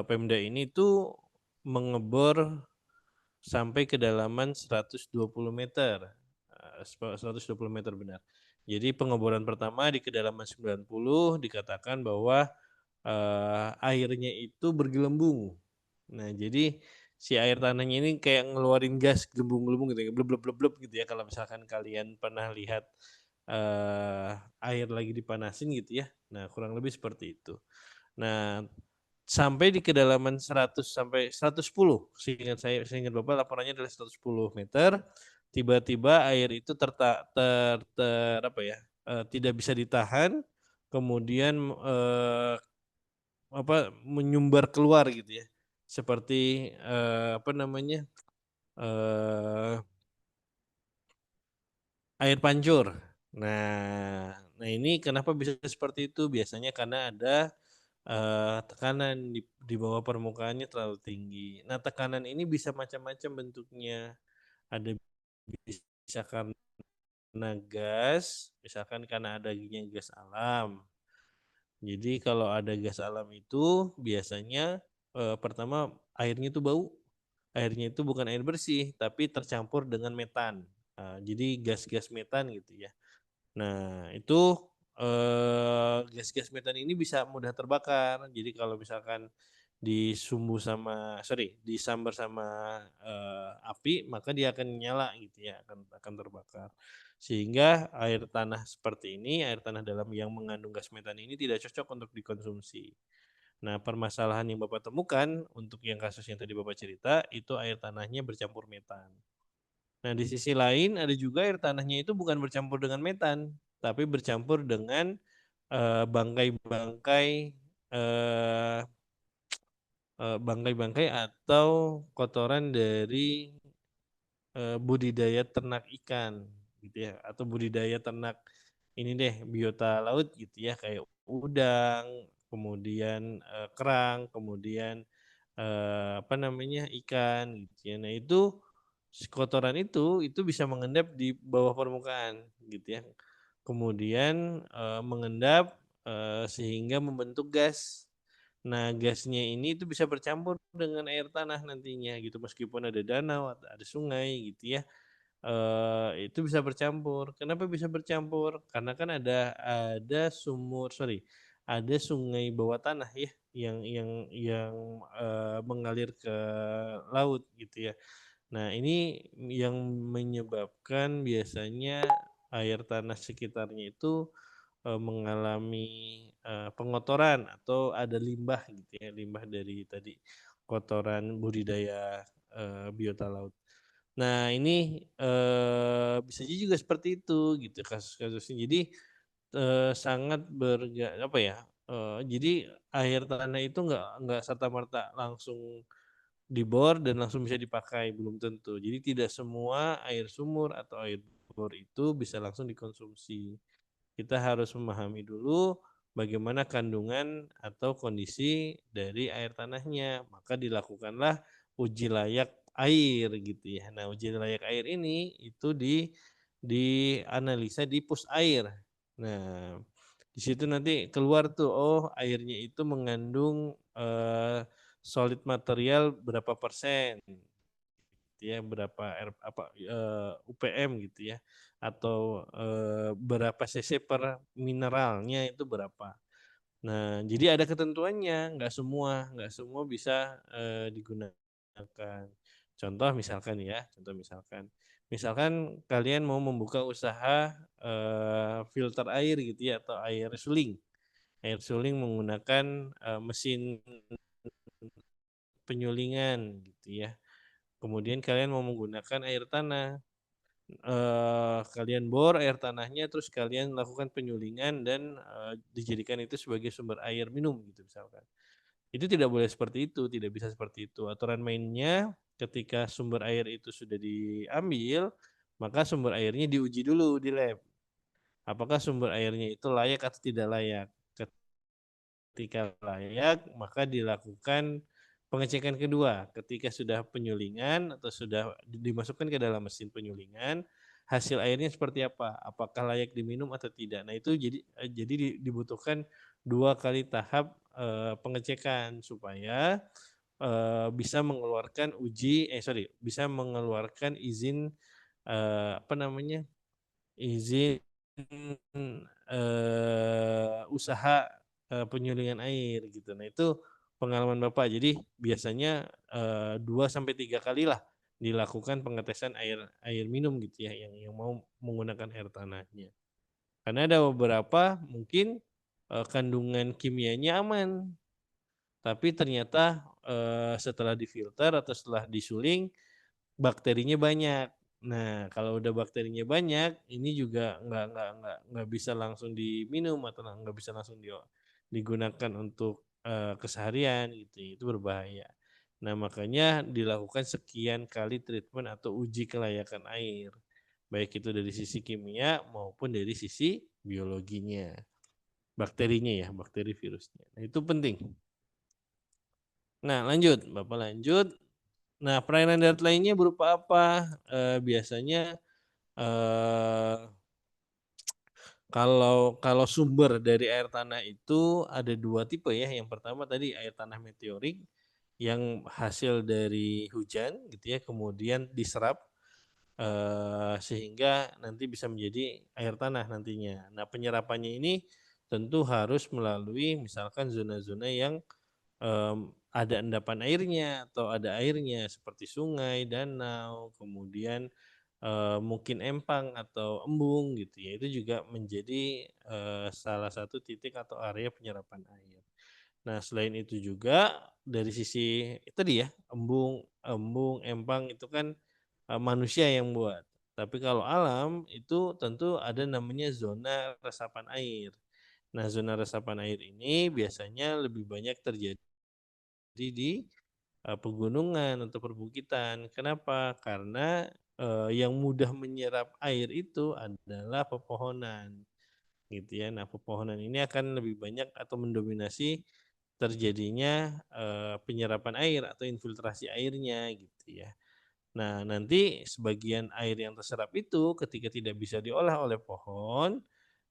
Pemda ini tuh mengebor sampai kedalaman 120 meter. 120 meter benar. Jadi pengeboran pertama di kedalaman 90 dikatakan bahwa airnya itu bergelembung. Nah, jadi si air tanahnya ini kayak ngeluarin gas gelembung-gelembung gitu ya, blub blub blub blub gitu ya kalau misalkan kalian pernah lihat air lagi dipanasin gitu ya. Nah, kurang lebih seperti itu. Nah, sampai di kedalaman 100 sampai 110. Seingat Bapak laporannya adalah 110 meter. Tiba-tiba air itu tidak bisa ditahan, kemudian menyumbar keluar gitu ya. Seperti air pancur. Nah, ini kenapa bisa seperti itu? Biasanya karena ada tekanan di bawah permukaannya terlalu tinggi. Nah, tekanan ini bisa macam-macam bentuknya. Ada bisa karena gas, misalkan karena adanya gas alam. Jadi kalau ada gas alam itu biasanya pertama airnya itu bau. Airnya itu bukan air bersih, tapi tercampur dengan metan. Jadi gas-gas metan gitu ya. Nah, itu gas-gas metan ini bisa mudah terbakar. Jadi kalau misalkan disambar sama api, maka dia akan nyala gitu ya, akan terbakar. Sehingga air tanah seperti ini, air tanah dalam yang mengandung gas metan ini tidak cocok untuk dikonsumsi. Nah, permasalahan yang Bapak temukan untuk yang kasus yang tadi Bapak cerita, itu air tanahnya bercampur metan. Nah, di sisi lain ada juga air tanahnya itu bukan bercampur dengan metan, tapi bercampur dengan bangkai-bangkai eh, bangkai-bangkai atau kotoran dari budidaya ternak ikan gitu ya, atau budidaya ternak ini deh biota laut gitu ya, kayak udang, kemudian kerang, kemudian apa namanya ikan gitu ya. Nah, itu kotoran itu bisa mengendap di bawah permukaan gitu ya. Kemudian mengendap sehingga membentuk gas. Nah, gasnya ini itu bisa bercampur dengan air tanah nantinya gitu, meskipun ada danau atau ada sungai gitu ya. Itu bisa bercampur. Kenapa bisa bercampur? Karena kan ada ada sungai bawah tanah ya yang mengalir ke laut gitu ya. Nah, ini yang menyebabkan biasanya air tanah sekitarnya itu mengalami pengotoran atau ada limbah gitu ya, limbah dari tadi kotoran budidaya biota laut. Nah, ini bisa juga seperti itu gitu kasus-kasusnya. Jadi sangat apa ya? Jadi air tanah itu nggak serta merta langsung dibor dan langsung bisa dipakai, belum tentu. Jadi tidak semua air sumur atau air bor itu bisa langsung dikonsumsi. Kita harus memahami dulu bagaimana kandungan atau kondisi dari air tanahnya. Maka dilakukanlah uji layak air gitu ya. Nah, uji layak air ini itu dianalisa di pus air. Nah, di situ nanti keluar tuh, oh airnya itu mengandung solid material berapa persen gitu ya, berapa UPM gitu ya, atau berapa cc per mineralnya itu berapa. Nah, jadi ada ketentuannya, nggak semua bisa digunakan. Contoh misalkan kalian mau membuka usaha filter air gitu ya, atau air suling. Air suling menggunakan mesin penyulingan gitu ya. Kemudian kalian mau menggunakan air tanah, kalian bor air tanahnya, terus kalian lakukan penyulingan dan dijadikan itu sebagai sumber air minum gitu misalkan. Itu tidak boleh seperti itu, tidak bisa seperti itu. Aturan mainnya ketika sumber air itu sudah diambil, maka sumber airnya diuji dulu di lab. Apakah sumber airnya itu layak atau tidak layak? Ketika layak, maka dilakukan pengecekan kedua. Ketika sudah penyulingan atau sudah dimasukkan ke dalam mesin penyulingan, hasil airnya seperti apa? Apakah layak diminum atau tidak? Nah, itu jadi dibutuhkan 2 kali tahap pengecekan supaya bisa mengeluarkan bisa mengeluarkan izin apa namanya? Izin usaha penyulingan air gitu. Nah, itu pengalaman Bapak. Jadi biasanya 2 sampai 3 kali lah dilakukan pengetesan air air minum gitu ya, yang mau menggunakan air tanahnya. Karena ada beberapa mungkin kandungan kimianya aman, tapi ternyata setelah difilter atau setelah disuling bakterinya banyak. Nah, kalau udah bakterinya banyak, ini juga nggak bisa langsung diminum atau nggak bisa langsung digunakan untuk keseharian gitu. Itu berbahaya. Nah, makanya dilakukan sekian kali treatment atau uji kelayakan air, baik itu dari sisi kimia maupun dari sisi biologinya. bakterinya ya, bakteri virusnya. Nah, itu penting. Nah, lanjut, Bapak lanjut. Nah, perairan darat lainnya berupa apa? Biasanya eh, kalau sumber dari air tanah itu ada dua tipe ya. Yang pertama tadi air tanah meteorik yang hasil dari hujan gitu ya, kemudian diserap sehingga nanti bisa menjadi air tanah nantinya. Nah, penyerapannya ini tentu harus melalui misalkan zona-zona yang ada endapan airnya atau ada airnya seperti sungai, danau, kemudian mungkin empang atau embung gitu ya. Itu juga menjadi salah satu titik atau area penyerapan air. Nah, selain itu juga dari sisi tadi ya, embung, embung, empang itu kan manusia yang buat. Tapi kalau alam itu tentu ada namanya zona resapan air. Nah, zona resapan air ini biasanya lebih banyak terjadi di pegunungan atau perbukitan. Kenapa? Karena yang mudah menyerap air itu adalah pepohonan, gitu ya. Nah, pepohonan ini akan lebih banyak atau mendominasi terjadinya penyerapan air atau infiltrasi airnya, gitu ya. Nah, nanti sebagian air yang terserap itu ketika tidak bisa diolah oleh pohon,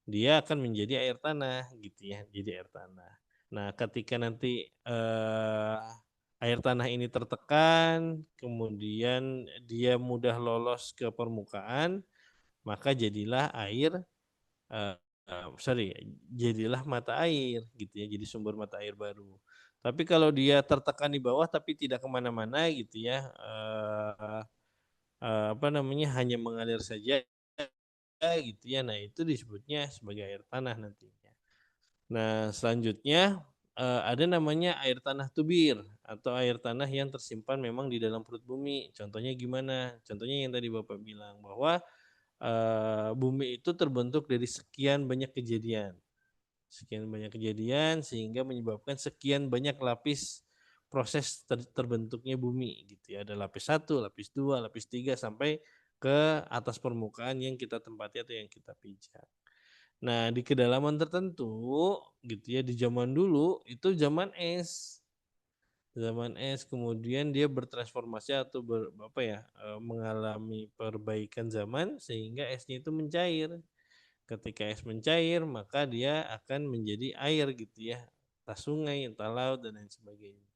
dia akan menjadi air tanah gitu ya, jadi air tanah. Nah, ketika nanti air tanah ini tertekan, kemudian dia mudah lolos ke permukaan, maka jadilah air eh, sorry, jadilah mata air gitu ya, jadi sumber mata air baru. Tapi kalau dia tertekan di bawah tapi tidak kemana-mana gitu ya, apa namanya hanya mengalir saja gitu ya. Nah, itu disebutnya sebagai air tanah nantinya. Nah, selanjutnya ada namanya air tanah tubir atau air tanah yang tersimpan memang di dalam perut bumi. Contohnya gimana? Contohnya yang tadi Bapak bilang bahwa bumi itu terbentuk dari sekian banyak kejadian. Sekian banyak kejadian sehingga menyebabkan sekian banyak lapis proses terbentuknya bumi gitu ya. Ada lapis 1, lapis 2, lapis 3 sampai ke atas permukaan yang kita tempati atau yang kita pijak. Nah, di kedalaman tertentu gitu ya, di zaman dulu itu zaman es. Zaman es kemudian dia bertransformasi atau apa ya, mengalami perbaikan zaman sehingga esnya itu mencair. Ketika es mencair, maka dia akan menjadi air gitu ya. Entah sungai, entah laut dan lain sebagainya.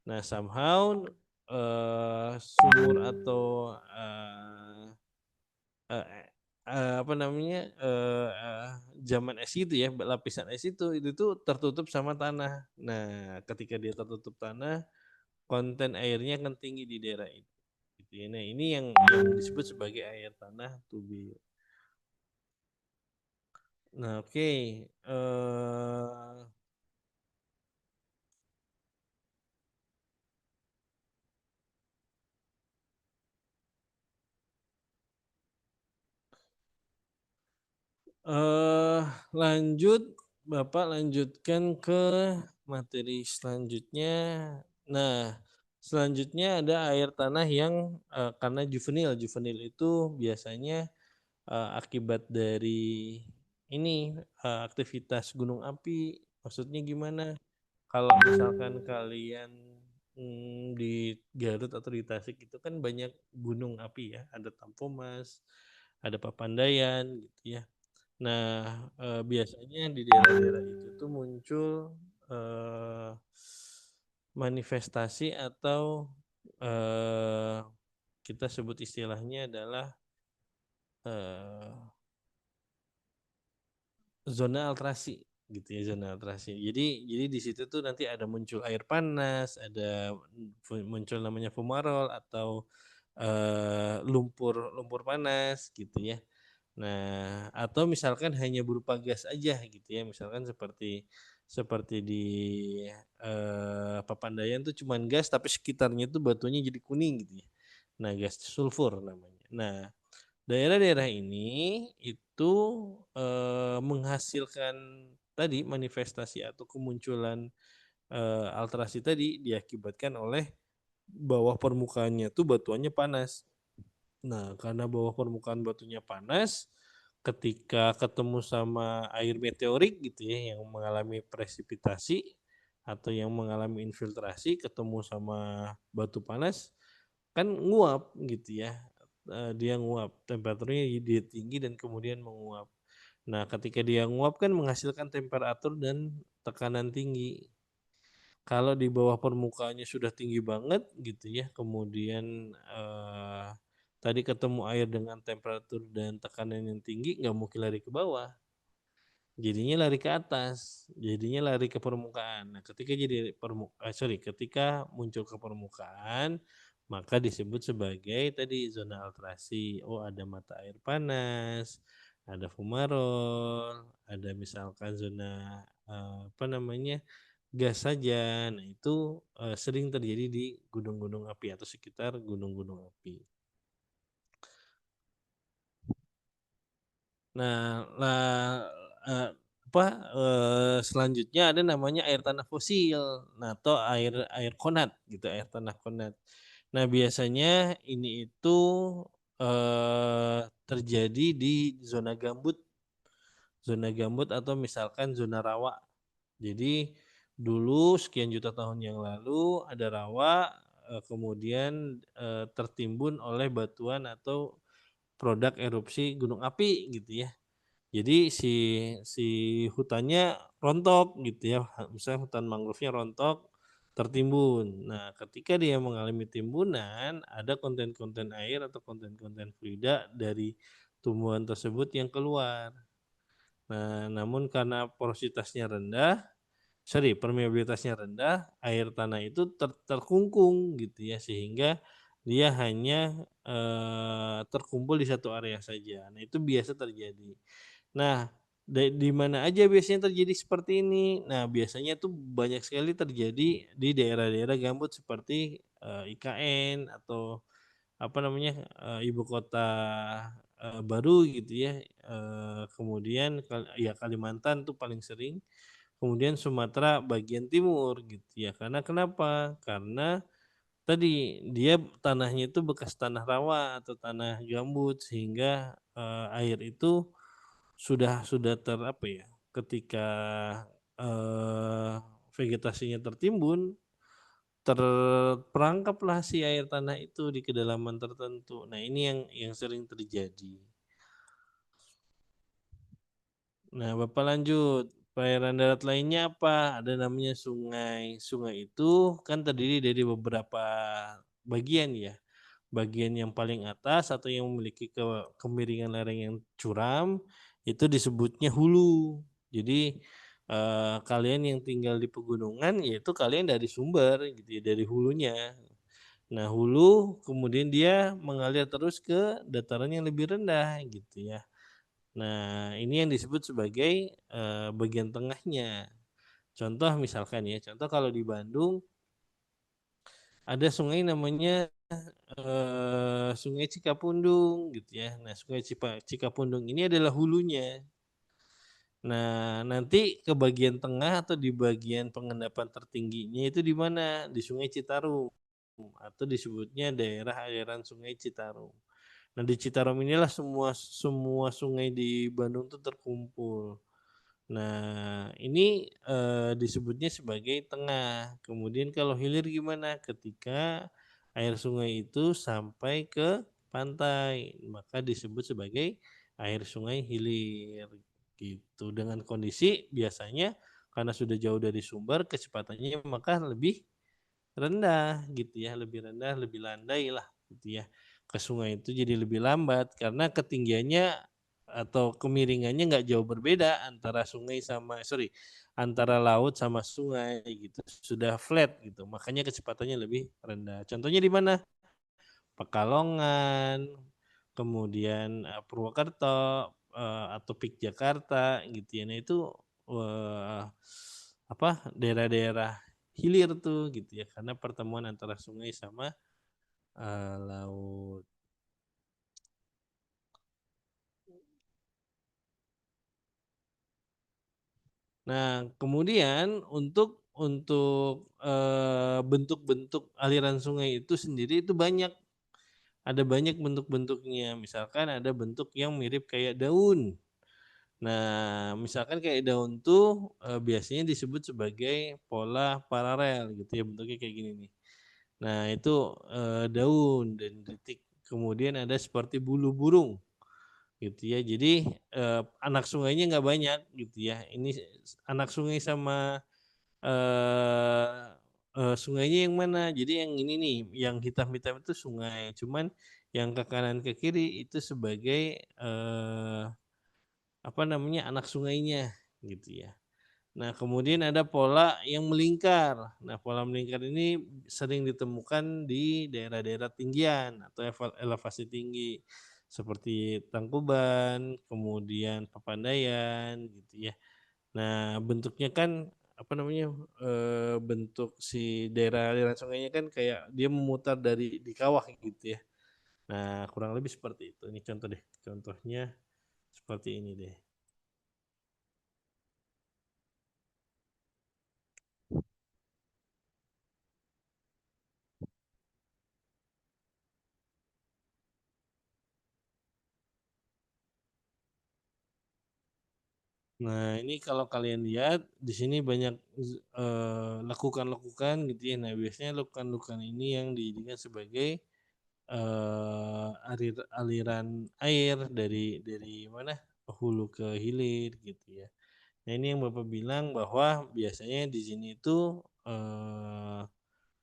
Nah, somehow sumur atau eh, apa namanya zaman es itu ya, lapisan es itu tuh tertutup sama tanah. Nah, ketika dia tertutup tanah, konten airnya akan tinggi di daerah itu. Gitu ya. Nah, ini yang disebut sebagai air tanah tubir. Nah, oke. Eh, lanjut, Bapak lanjutkan ke materi selanjutnya. Nah, selanjutnya ada air tanah yang karena juvenil. Juvenil itu biasanya akibat dari ini aktivitas gunung api. Maksudnya gimana? Kalau misalkan kalian di Garut atau di Tasik itu kan banyak gunung api ya, ada Tampomas, ada Papandayan gitu ya. Nah, biasanya di daerah-daerah itu tuh muncul eh, manifestasi atau eh, kita sebut istilahnya adalah eh, zona alterasi gitu ya, zona alterasi. Jadi di situ tuh nanti ada muncul air panas, ada muncul namanya fumarol atau lumpur lumpur panas gitu ya. Nah, atau misalkan hanya berupa gas aja gitu ya, misalkan seperti seperti di Papandayan tuh cuman gas tapi sekitarnya tuh batunya jadi kuning gitu ya. Nah, gas sulfur namanya. Nah, daerah-daerah ini itu menghasilkan tadi manifestasi atau kemunculan alterasi tadi diakibatkan oleh bawah permukaannya tuh batuannya panas. Nah, karena bawah permukaan batunya panas, ketika ketemu sama air meteorik gitu ya yang mengalami presipitasi atau yang mengalami infiltrasi ketemu sama batu panas kan nguap gitu ya. Dia nguap, temperaturnya dia tinggi dan kemudian menguap. Nah, ketika dia nguap kan menghasilkan temperatur dan tekanan tinggi. Kalau di bawah permukaannya sudah tinggi banget gitu ya, kemudian tadi ketemu air dengan temperatur dan tekanan yang tinggi, nggak mungkin lari ke bawah. Jadinya lari ke atas, jadinya lari ke permukaan. Nah, ketika muncul ke permukaan, maka disebut sebagai tadi zona alterasi. Oh, ada mata air panas, ada fumarol, ada misalkan zona apa namanya gas saja. Nah, itu sering terjadi di gunung-gunung api atau sekitar gunung-gunung api. Nah, eh, selanjutnya ada namanya air tanah fosil, nah atau air air konat gitu, air tanah konat. Nah, biasanya ini itu terjadi di zona gambut atau misalkan zona rawa. Jadi dulu sekian juta tahun yang lalu ada rawa, kemudian tertimbun oleh batuan atau produk erupsi gunung api gitu ya. Jadi si hutannya rontok gitu ya, misalnya hutan mangrove-nya rontok, tertimbun. Nah, ketika dia mengalami timbunan, ada konten-konten air atau konten-konten fluida dari tumbuhan tersebut yang keluar. Nah, namun karena permeabilitasnya rendah, air tanah itu terkungkung gitu ya, sehingga dia hanya terkumpul di satu area saja. Nah, itu biasa terjadi. Nah, di mana aja biasanya terjadi seperti ini? Nah, biasanya tuh banyak sekali terjadi di daerah-daerah gambut seperti IKN atau apa namanya ibu kota baru gitu ya. Kemudian ya Kalimantan tuh paling sering. Kemudian Sumatera bagian timur gitu ya. Karena kenapa? Karena tadi dia tanahnya itu bekas tanah rawa atau tanah gambut sehingga air itu sudah apa ya, ketika eh, vegetasinya tertimbun, terperangkaplah si air tanah itu di kedalaman tertentu. Nah, ini yang sering terjadi. Nah, Bapak lanjut. Perairan darat lainnya apa? Ada namanya sungai. Sungai itu kan terdiri dari beberapa bagian ya. Bagian yang paling atas atau yang memiliki kemiringan lereng yang curam itu disebutnya hulu. Jadi kalian yang tinggal di pegunungan yaitu kalian dari sumber gitu ya, dari hulunya. Nah, hulu kemudian dia mengalir terus ke dataran yang lebih rendah gitu ya. Nah, ini yang disebut sebagai bagian tengahnya. Contoh misalkan ya, contoh kalau di Bandung ada sungai namanya Sungai Cikapundung gitu ya. Nah, Sungai Cikapundung ini adalah hulunya. Nah, nanti ke bagian tengah atau di bagian pengendapan tertingginya itu di mana? Di Sungai Citarum atau disebutnya daerah aliran Sungai Citarum. Nah, di Citarum inilah semua sungai di Bandung itu terkumpul. Nah, ini disebutnya sebagai tengah. Kemudian kalau hilir gimana? Ketika air sungai itu sampai ke pantai, maka disebut sebagai air sungai hilir. Gitu. Dengan kondisi biasanya karena sudah jauh dari sumber, kecepatannya maka lebih rendah gitu ya, lebih rendah, lebih landai lah gitu ya. Ke sungai itu jadi lebih lambat karena ketinggiannya atau kemiringannya nggak jauh berbeda antara laut sama sungai gitu, sudah flat gitu, makanya kecepatannya lebih rendah. Contohnya di mana? Pekalongan, kemudian Purwokerto atau PIK Jakarta gitu ya. Nah, itu eh, apa daerah-daerah hilir tuh gitu ya, karena pertemuan antara sungai sama laut. Nah, kemudian untuk bentuk-bentuk aliran sungai itu sendiri itu banyak. ada banyak bentuk-bentuknya. Misalkan ada bentuk yang mirip kayak daun. Nah, misalkan kayak daun tuh biasanya disebut sebagai pola paralel gitu ya, bentuknya kayak gini nih. Nah, itu daun dendritik. Kemudian ada seperti bulu burung gitu ya. Jadi anak sungainya nggak banyak gitu ya. Ini anak sungai sama eh sungainya yang mana? Jadi yang ini nih, yang hitam-hitam itu sungai. Cuman yang ke kanan ke kiri itu sebagai apa namanya anak sungainya gitu ya. Nah, kemudian ada pola yang melingkar. Nah, pola melingkar ini sering ditemukan di daerah-daerah tinggian atau elevasi tinggi seperti Tangkuban, kemudian Papandayan gitu ya. Nah, bentuknya kan apa namanya bentuk si daerah aliran sungainya kan kayak dia memutar dari di kawah gitu ya. Nah, kurang lebih seperti itu. Ini contoh deh. Contohnya seperti ini deh. Nah, ini kalau kalian lihat di sini banyak lekukan-lekukan gitu ya. Nah, biasanya lekukan-lekukan ini yang dijadikan sebagai aliran air dari mana? Hulu ke hilir gitu ya. Nah, ini yang Bapak bilang bahwa biasanya di sini itu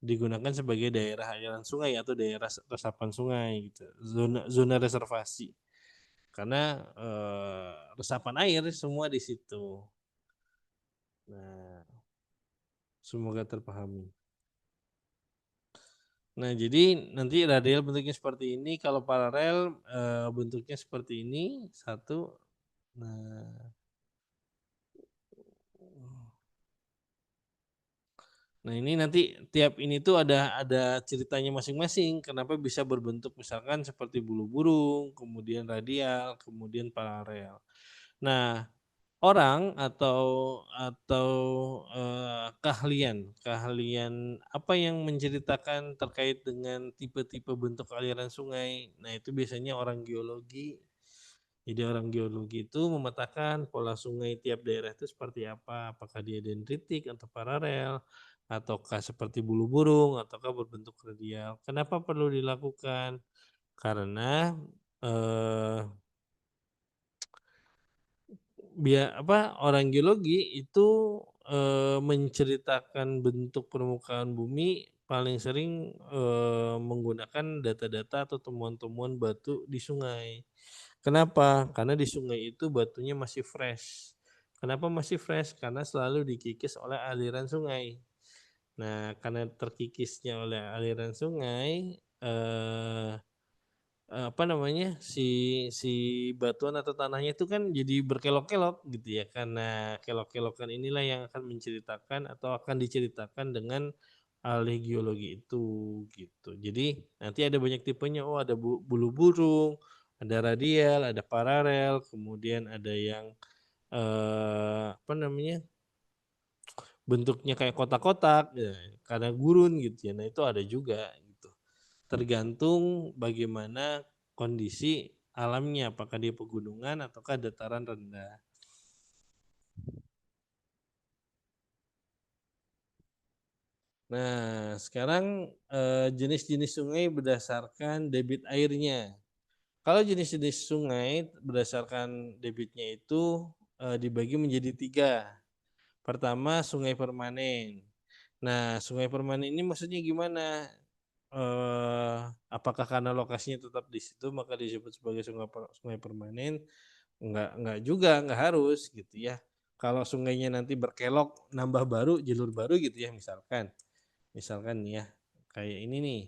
digunakan sebagai daerah aliran sungai atau daerah resapan sungai gitu. Zona zona reservasi. Karena resapan air semua di situ. Nah, semoga terpahami. Nah, jadi nanti radial bentuknya seperti ini, kalau paralel bentuknya seperti ini, satu. Nah, nah ini nanti tiap ini tuh ada ceritanya masing-masing. Kenapa bisa berbentuk misalkan seperti bulu burung, kemudian radial, kemudian paralel. Nah, orang atau keahlian apa yang menceritakan terkait dengan tipe-tipe bentuk aliran sungai. Nah, itu biasanya orang geologi. Jadi orang geologi itu memetakan pola sungai tiap daerah itu seperti apa, apakah dia dendritik atau paralel, ataukah seperti bulu burung, ataukah berbentuk radial. Kenapa perlu dilakukan? Karena eh, biar apa orang geologi itu menceritakan bentuk permukaan bumi paling sering menggunakan data-data atau temuan-temuan batu di sungai. Kenapa? Karena di sungai itu batunya masih fresh. Kenapa masih fresh? Karena selalu dikikis oleh aliran sungai. Nah, karena terkikisnya oleh aliran sungai, apa namanya si batuan atau tanahnya itu kan jadi berkelok-kelok gitu ya, karena kelok-kelokan inilah yang akan menceritakan atau akan diceritakan dengan ahli geologi itu gitu. Jadi nanti ada banyak tipenya. Oh, ada bulu burung, ada radial, ada paralel, kemudian ada yang apa namanya bentuknya kayak kotak-kotak ya, karena gurun gitu ya. Nah, itu ada juga gitu. Tergantung bagaimana kondisi alamnya, apakah dia pegunungan ataukah dataran rendah. Nah, sekarang jenis-jenis sungai berdasarkan debit airnya. Kalau jenis-jenis sungai berdasarkan debitnya itu dibagi menjadi 3. Pertama, sungai permanen. Nah, sungai permanen ini maksudnya gimana? Apakah karena lokasinya tetap di situ maka disebut sebagai sungai permanen? Enggak juga, enggak harus gitu ya. Kalau sungainya nanti berkelok nambah baru jalur baru gitu ya, misalkan nih ya kayak ini nih,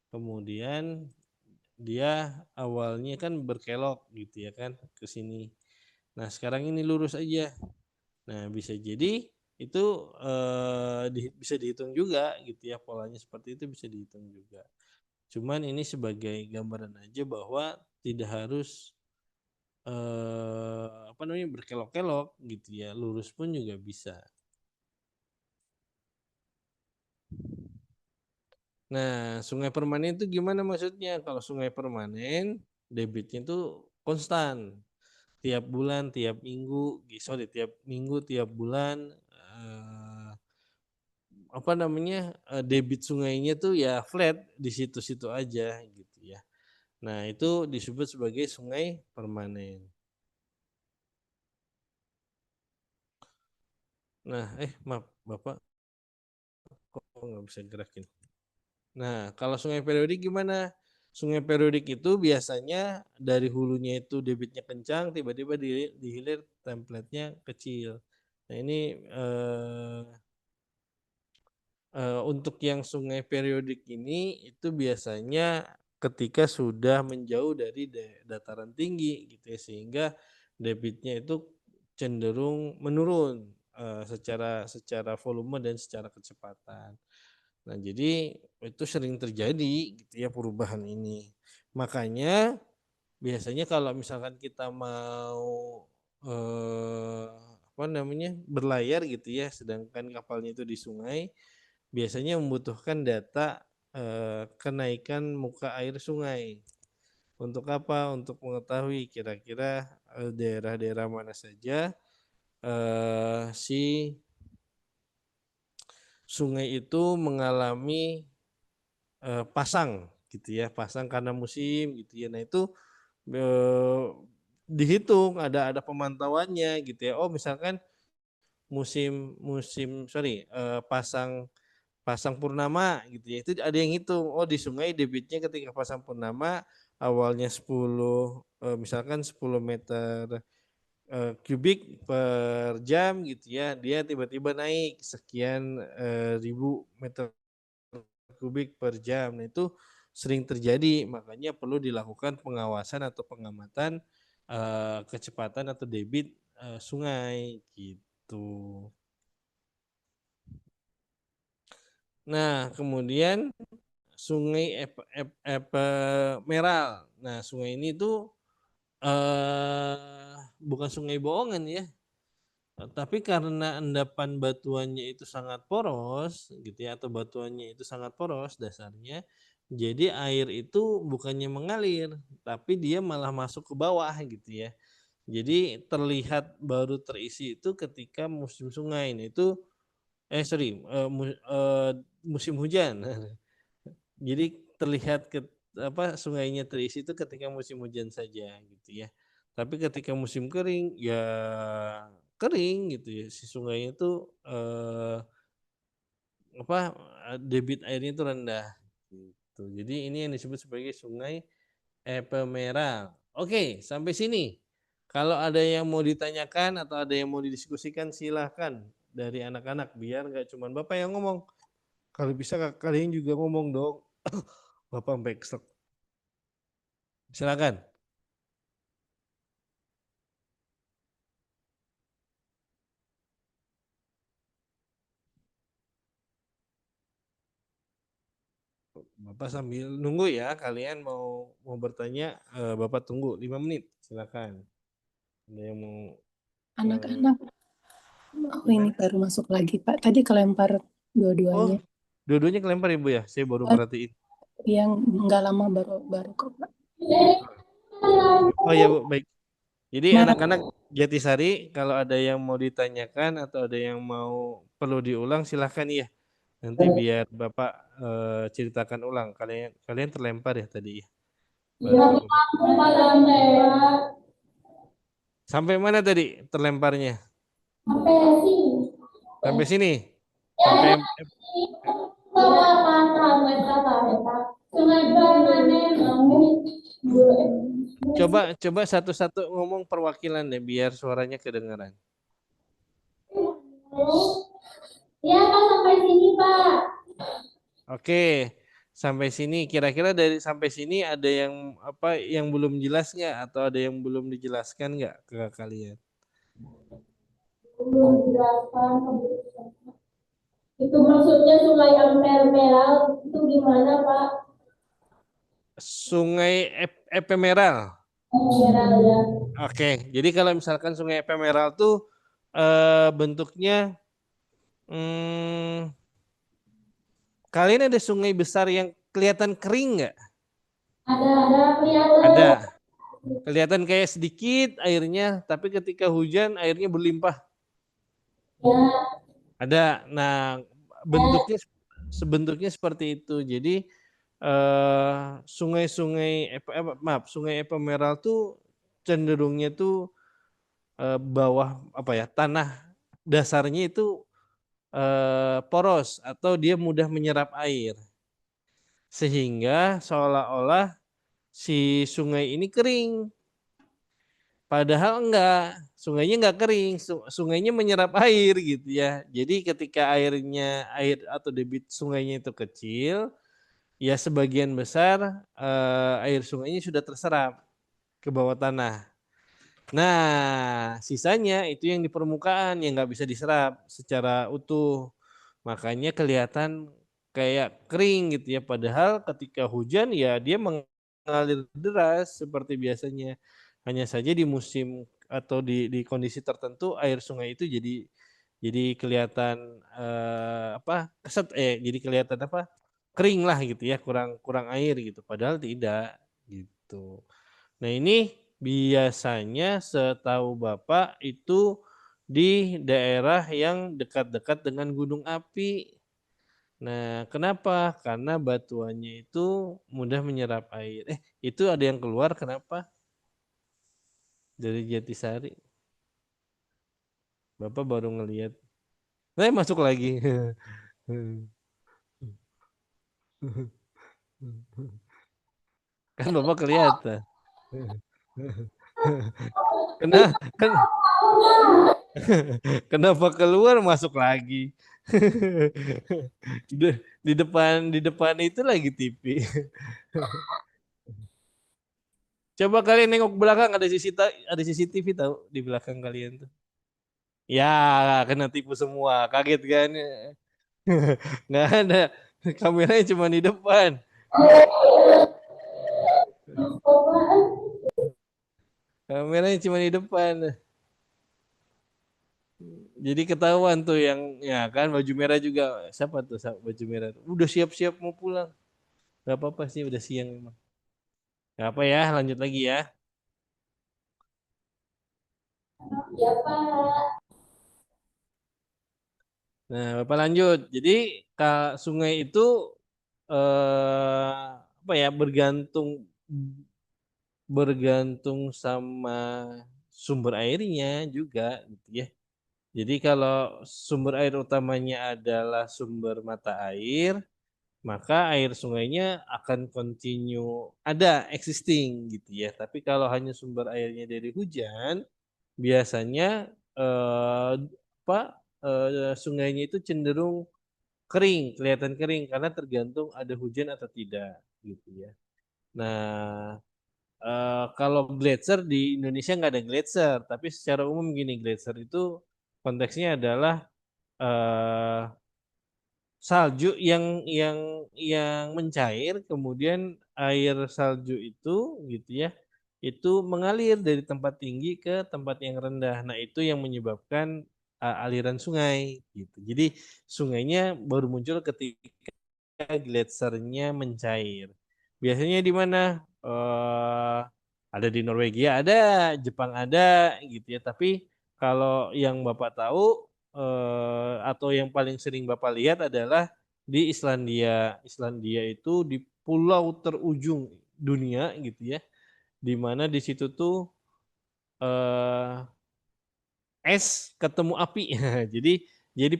kemudian dia awalnya kan berkelok gitu ya kan ke sini, nah sekarang ini lurus aja. Nah, bisa jadi itu bisa dihitung juga gitu ya, polanya seperti itu bisa dihitung juga. Cuman ini sebagai gambaran aja bahwa tidak harus apa namanya berkelok-kelok gitu ya, lurus pun juga bisa. Nah, sungai permanen itu gimana maksudnya? Kalau sungai permanen, debitnya itu konstan. Tiap bulan, tiap minggu, tiap minggu, tiap bulan, apa namanya, debit sungainya tuh ya flat di situ-situ aja gitu ya. Nah, itu disebut sebagai sungai permanen. Nah, maaf, Bapak kok nggak bisa gerakin. Nah, kalau sungai periodik gimana? Sungai periodik itu biasanya dari hulunya itu debitnya kencang, tiba-tiba di hilir template-nya kecil. Nah, ini untuk yang sungai periodik ini itu biasanya ketika sudah menjauh dari dataran tinggi gitu ya, sehingga debitnya itu cenderung menurun secara volume dan secara kecepatan. Nah, jadi itu sering terjadi gitu ya perubahan ini. Makanya biasanya kalau misalkan kita mau apa namanya berlayar gitu ya, sedangkan kapalnya itu di sungai, biasanya membutuhkan data kenaikan muka air sungai. Untuk apa? Untuk mengetahui kira-kira daerah-daerah mana saja si sungai itu mengalami pasang gitu ya, pasang karena musim gitu ya. Nah, itu dihitung, ada pemantauannya gitu ya. Oh, misalkan pasang pasang purnama gitu ya. Itu ada yang hitung. Oh, di sungai debitnya ketika pasang purnama awalnya 10 misalkan 10 meter kubik per jam gitu ya. Dia tiba-tiba naik sekian ribu meter kubik per jam. Nah, itu sering terjadi, makanya perlu dilakukan pengawasan atau pengamatan kecepatan atau debit sungai gitu. Nah, kemudian Sungai Epemeral. Nah, sungai ini tuh bukan sungai bohongan ya, tapi karena endapan batuannya itu sangat poros gitu ya, atau batuannya itu sangat poros dasarnya, jadi air itu bukannya mengalir, tapi dia malah masuk ke bawah gitu ya. Jadi terlihat baru terisi itu ketika musim sungai. Nah, itu musim hujan. Jadi terlihat sungainya terisi itu ketika musim hujan saja gitu ya. Tapi ketika musim kering ya kering gitu ya. Si sungai itu debit airnya itu rendah gitu. Jadi ini yang disebut sebagai sungai Epemeral. Oke, sampai sini. Kalau ada yang mau ditanyakan atau ada yang mau didiskusikan silahkan dari anak-anak biar nggak cuma Bapak yang ngomong. Kalau bisa kalian juga ngomong dong. Bapak sampai kesel. Silakan. Bapak sambil nunggu ya, kalian mau bertanya, Bapak tunggu 5 menit, silakan. Ada yang mau Anak-anak, oh ini baru masuk lagi Pak. Tadi kelempar Oh, dua-duanya. dua-duanya kelempar Ibu ya? Saya baru merhatiin. Yang nggak lama baru kok Pak. Oh ya Bu, baik. Jadi Nah, anak-anak Jatisari, kalau ada yang mau ditanyakan atau ada yang mau perlu diulang silahkan ya. Nanti biar Bapak ceritakan ulang. Kalian terlempar ya tadi ya. Baru. Sampai mana tadi terlemparnya? Sampai sini. Sampai coba satu-satu ngomong perwakilan deh biar suaranya kedengaran. Ya, Pak, sampai sini, Pak. Oke, sampai sini kira-kira dari sampai sini ada yang belum jelas nggak atau ada yang belum dijelaskan nggak ke kalian? Belum dijelaskan. Itu maksudnya Sungai Epemeral itu gimana, Pak? Sungai Epemeral. Epemeral ya. Oke, jadi kalau misalkan Sungai Epemeral tuh bentuknya Kalian ada sungai besar yang kelihatan kering nggak? Ada kelihatan. Ada. Kelihatan kayak sedikit airnya, tapi ketika hujan airnya berlimpah. Ya. Ada. Nah, bentuknya seperti itu. Jadi sungai Epemeral tuh cenderungnya tuh bawah tanah dasarnya itu poros atau dia mudah menyerap air. Sehingga seolah-olah si sungai ini kering. Padahal enggak, sungainya enggak kering, sungainya menyerap air gitu ya. Jadi ketika air atau debit sungainya itu kecil, ya sebagian besar air sungainya sudah terserap ke bawah tanah. Nah, sisanya itu yang di permukaan yang nggak bisa diserap secara utuh. Makanya kelihatan kayak kering gitu ya. Padahal ketika hujan ya dia mengalir deras seperti biasanya. Hanya saja di musim atau di kondisi tertentu air sungai itu jadi kelihatan jadi kelihatan kering lah gitu ya, kurang air gitu. Padahal tidak gitu. Nah, ini biasanya setahu Bapak itu di daerah yang dekat-dekat dengan gunung api. Nah, kenapa? Karena batuannya itu mudah menyerap air. Itu ada yang keluar kenapa? Dari Jatisari. Bapak baru ngelihat. Masuk lagi. Kan Bapak kelihatan. Kenapa keluar masuk lagi? di depan itu lagi TV. Coba kalian nengok belakang ada CCTV tahu di belakang kalian tuh. Ya, kena tipu semua. Kaget kan? Nggak ada. Kameranya cuma di depan. Kameranya cuma di depan. Jadi ketahuan tuh yang ya kan baju merah juga. Siapa tuh baju merah? Udah siap-siap mau pulang. Gak apa-apa sih udah siang memang. Gak apa ya, lanjut lagi ya. Ya, Pak. Nah, Bapak lanjut. Jadi sungai itu bergantung sama sumber airnya juga gitu ya. Jadi kalau sumber air utamanya adalah sumber mata air, maka air sungainya akan continue ada existing gitu ya. Tapi kalau hanya sumber airnya dari hujan, biasanya eh, sungainya itu cenderung kering, kelihatan kering karena tergantung ada hujan atau tidak gitu ya. Nah, kalau gletser di Indonesia nggak ada gletser, tapi secara umum gini, gletser itu konteksnya adalah eh, salju yang mencair, kemudian air salju itu gitu ya, itu mengalir dari tempat tinggi ke tempat yang rendah. Nah, itu yang menyebabkan aliran sungai gitu. Jadi sungainya baru muncul ketika gletsernya mencair. Biasanya di mana? Ada di Norwegia, ada, Jepang ada gitu ya. Tapi kalau yang Bapak tahu atau yang paling sering Bapak lihat adalah di Islandia. Islandia itu di pulau terujung dunia gitu ya. Di mana di situ tuh eh, es ketemu api. Jadi eh,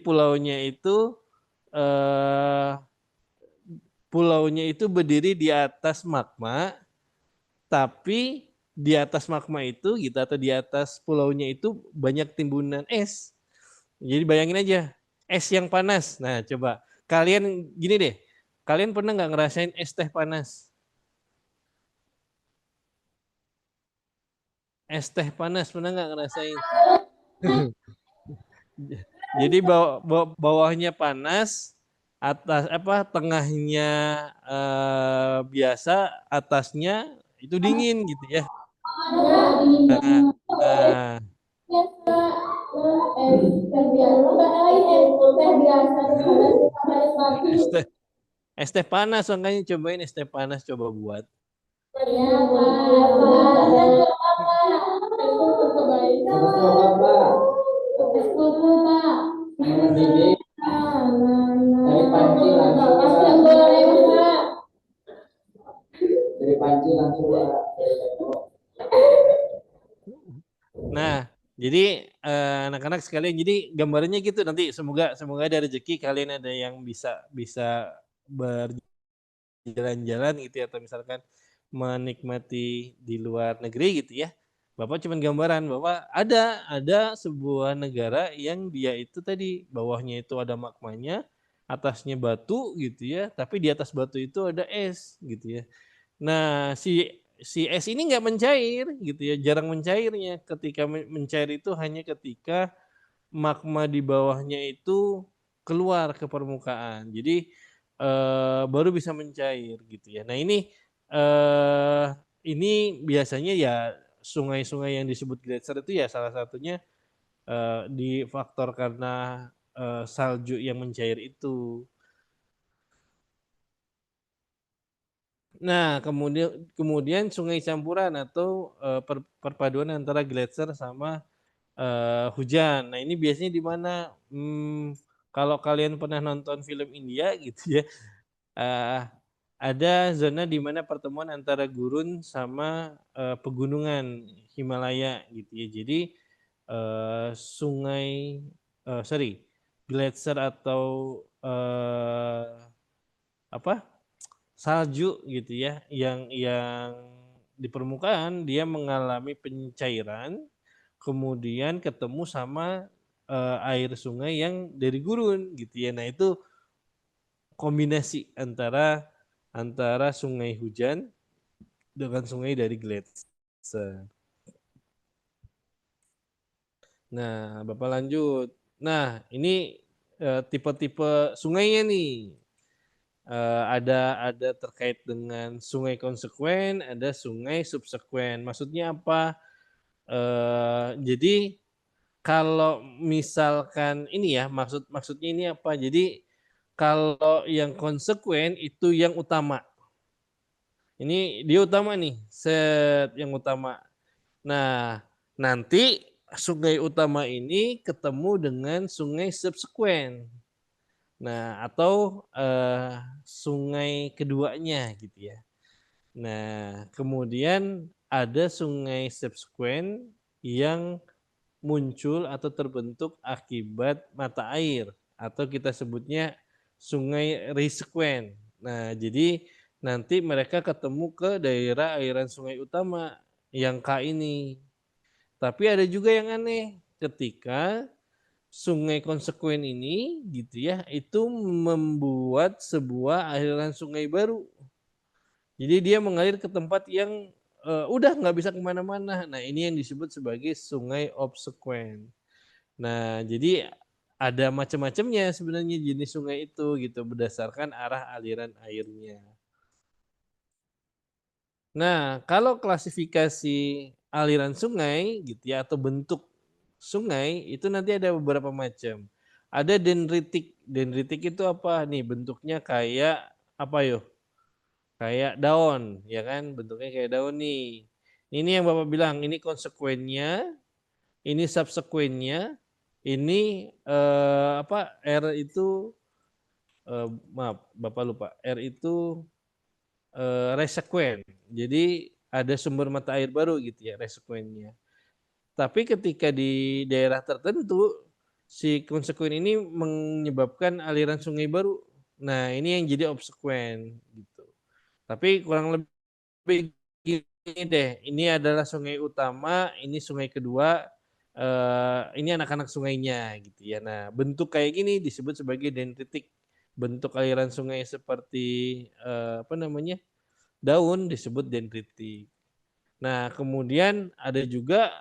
pulaunya itu berdiri di atas magma, tapi di atas magma itu gitu atau di atas pulaunya itu banyak timbunan es. Jadi bayangin aja, es yang panas. Nah, coba kalian gini deh. Kalian pernah nggak ngerasain es teh panas? Es teh panas pernah nggak ngerasain? Jadi bawahnya panas, atas tengahnya biasa, atasnya itu dingin gitu ya. Nah, nah, es teh Es teh panas, makanya cobain es teh panas, coba buat. Ya, Pak. Harus coba, Pak. Setuju, Pak. Didik dari panci langsung, Pak. Yang goreng, Pak. Dari panci langsung, Pak. Nah, jadi anak-anak sekalian, jadi gambarnya gitu nanti semoga ada rezeki kalian ada yang bisa berjalan-jalan gitu ya, atau misalkan menikmati di luar negeri gitu ya. Bapak cuman gambaran bahwa ada sebuah negara yang dia itu tadi bawahnya itu ada magmanya, atasnya batu gitu ya, tapi di atas batu itu ada es gitu ya. Nah, si es ini nggak mencair gitu ya, jarang mencairnya. Ketika mencair itu hanya ketika magma di bawahnya itu keluar ke permukaan. Jadi baru bisa mencair gitu ya. Nah, ini biasanya ya sungai-sungai yang disebut gletser itu ya salah satunya di faktor karena salju yang mencair itu. Nah, kemudian sungai campuran atau perpaduan antara gletser sama hujan. Nah, ini biasanya di mana? Kalau kalian pernah nonton film India gitu ya, eh, ada zona di mana pertemuan antara gurun sama pegunungan Himalaya gitu ya. Jadi gletser atau apa? Salju gitu ya, yang di permukaan dia mengalami pencairan, kemudian ketemu sama air sungai yang dari gurun gitu ya. Nah, itu kombinasi antara sungai hujan dengan sungai dari gletser. Nah, Bapak lanjut. Nah, ini tipe-tipe sungainya nih. Ada terkait dengan sungai konsekuen, ada sungai subsekuen. Maksudnya apa? Jadi kalau misalkan ini ya, maksudnya ini apa? Jadi kalau yang konsekuen itu yang utama. Ini dia utama nih, yang utama. Nah, nanti sungai utama ini ketemu dengan sungai subsekuen. Nah, atau sungai keduanya gitu ya. Nah, kemudian ada sungai subsekuen yang muncul atau terbentuk akibat mata air atau kita sebutnya sungai resekuen. Nah, jadi nanti mereka ketemu ke daerah aliran sungai utama yang K ini. Tapi ada juga yang aneh ketika sungai konsekuen ini gitu ya, itu membuat sebuah aliran sungai baru. Jadi dia mengalir ke tempat yang udah nggak bisa kemana-mana. Nah, ini yang disebut sebagai sungai obsekuen. Nah, jadi ada macam-macamnya sebenarnya jenis sungai itu gitu berdasarkan arah aliran airnya. Nah, kalau klasifikasi aliran sungai gitu ya atau bentuk sungai itu nanti ada beberapa macam. Ada dendritik. Dendritik itu apa nih? Bentuknya kayak apa yo? Kayak daun, ya kan? Bentuknya kayak daun nih. Ini yang Bapak bilang, ini konsekuennya, ini subsekuennya, ini R itu maaf, Bapak lupa. R itu resekuen. Jadi ada sumber mata air baru gitu ya, resekuennya. Tapi ketika di daerah tertentu si konsekuen ini menyebabkan aliran sungai baru. Nah, ini yang jadi obsekuen gitu. Tapi kurang lebih gini deh, ini adalah sungai utama, ini sungai kedua, ini anak-anak sungainya gitu ya. Nah, bentuk kayak gini disebut sebagai dendritik. Bentuk aliran sungai seperti daun disebut dendritik. Nah, kemudian ada juga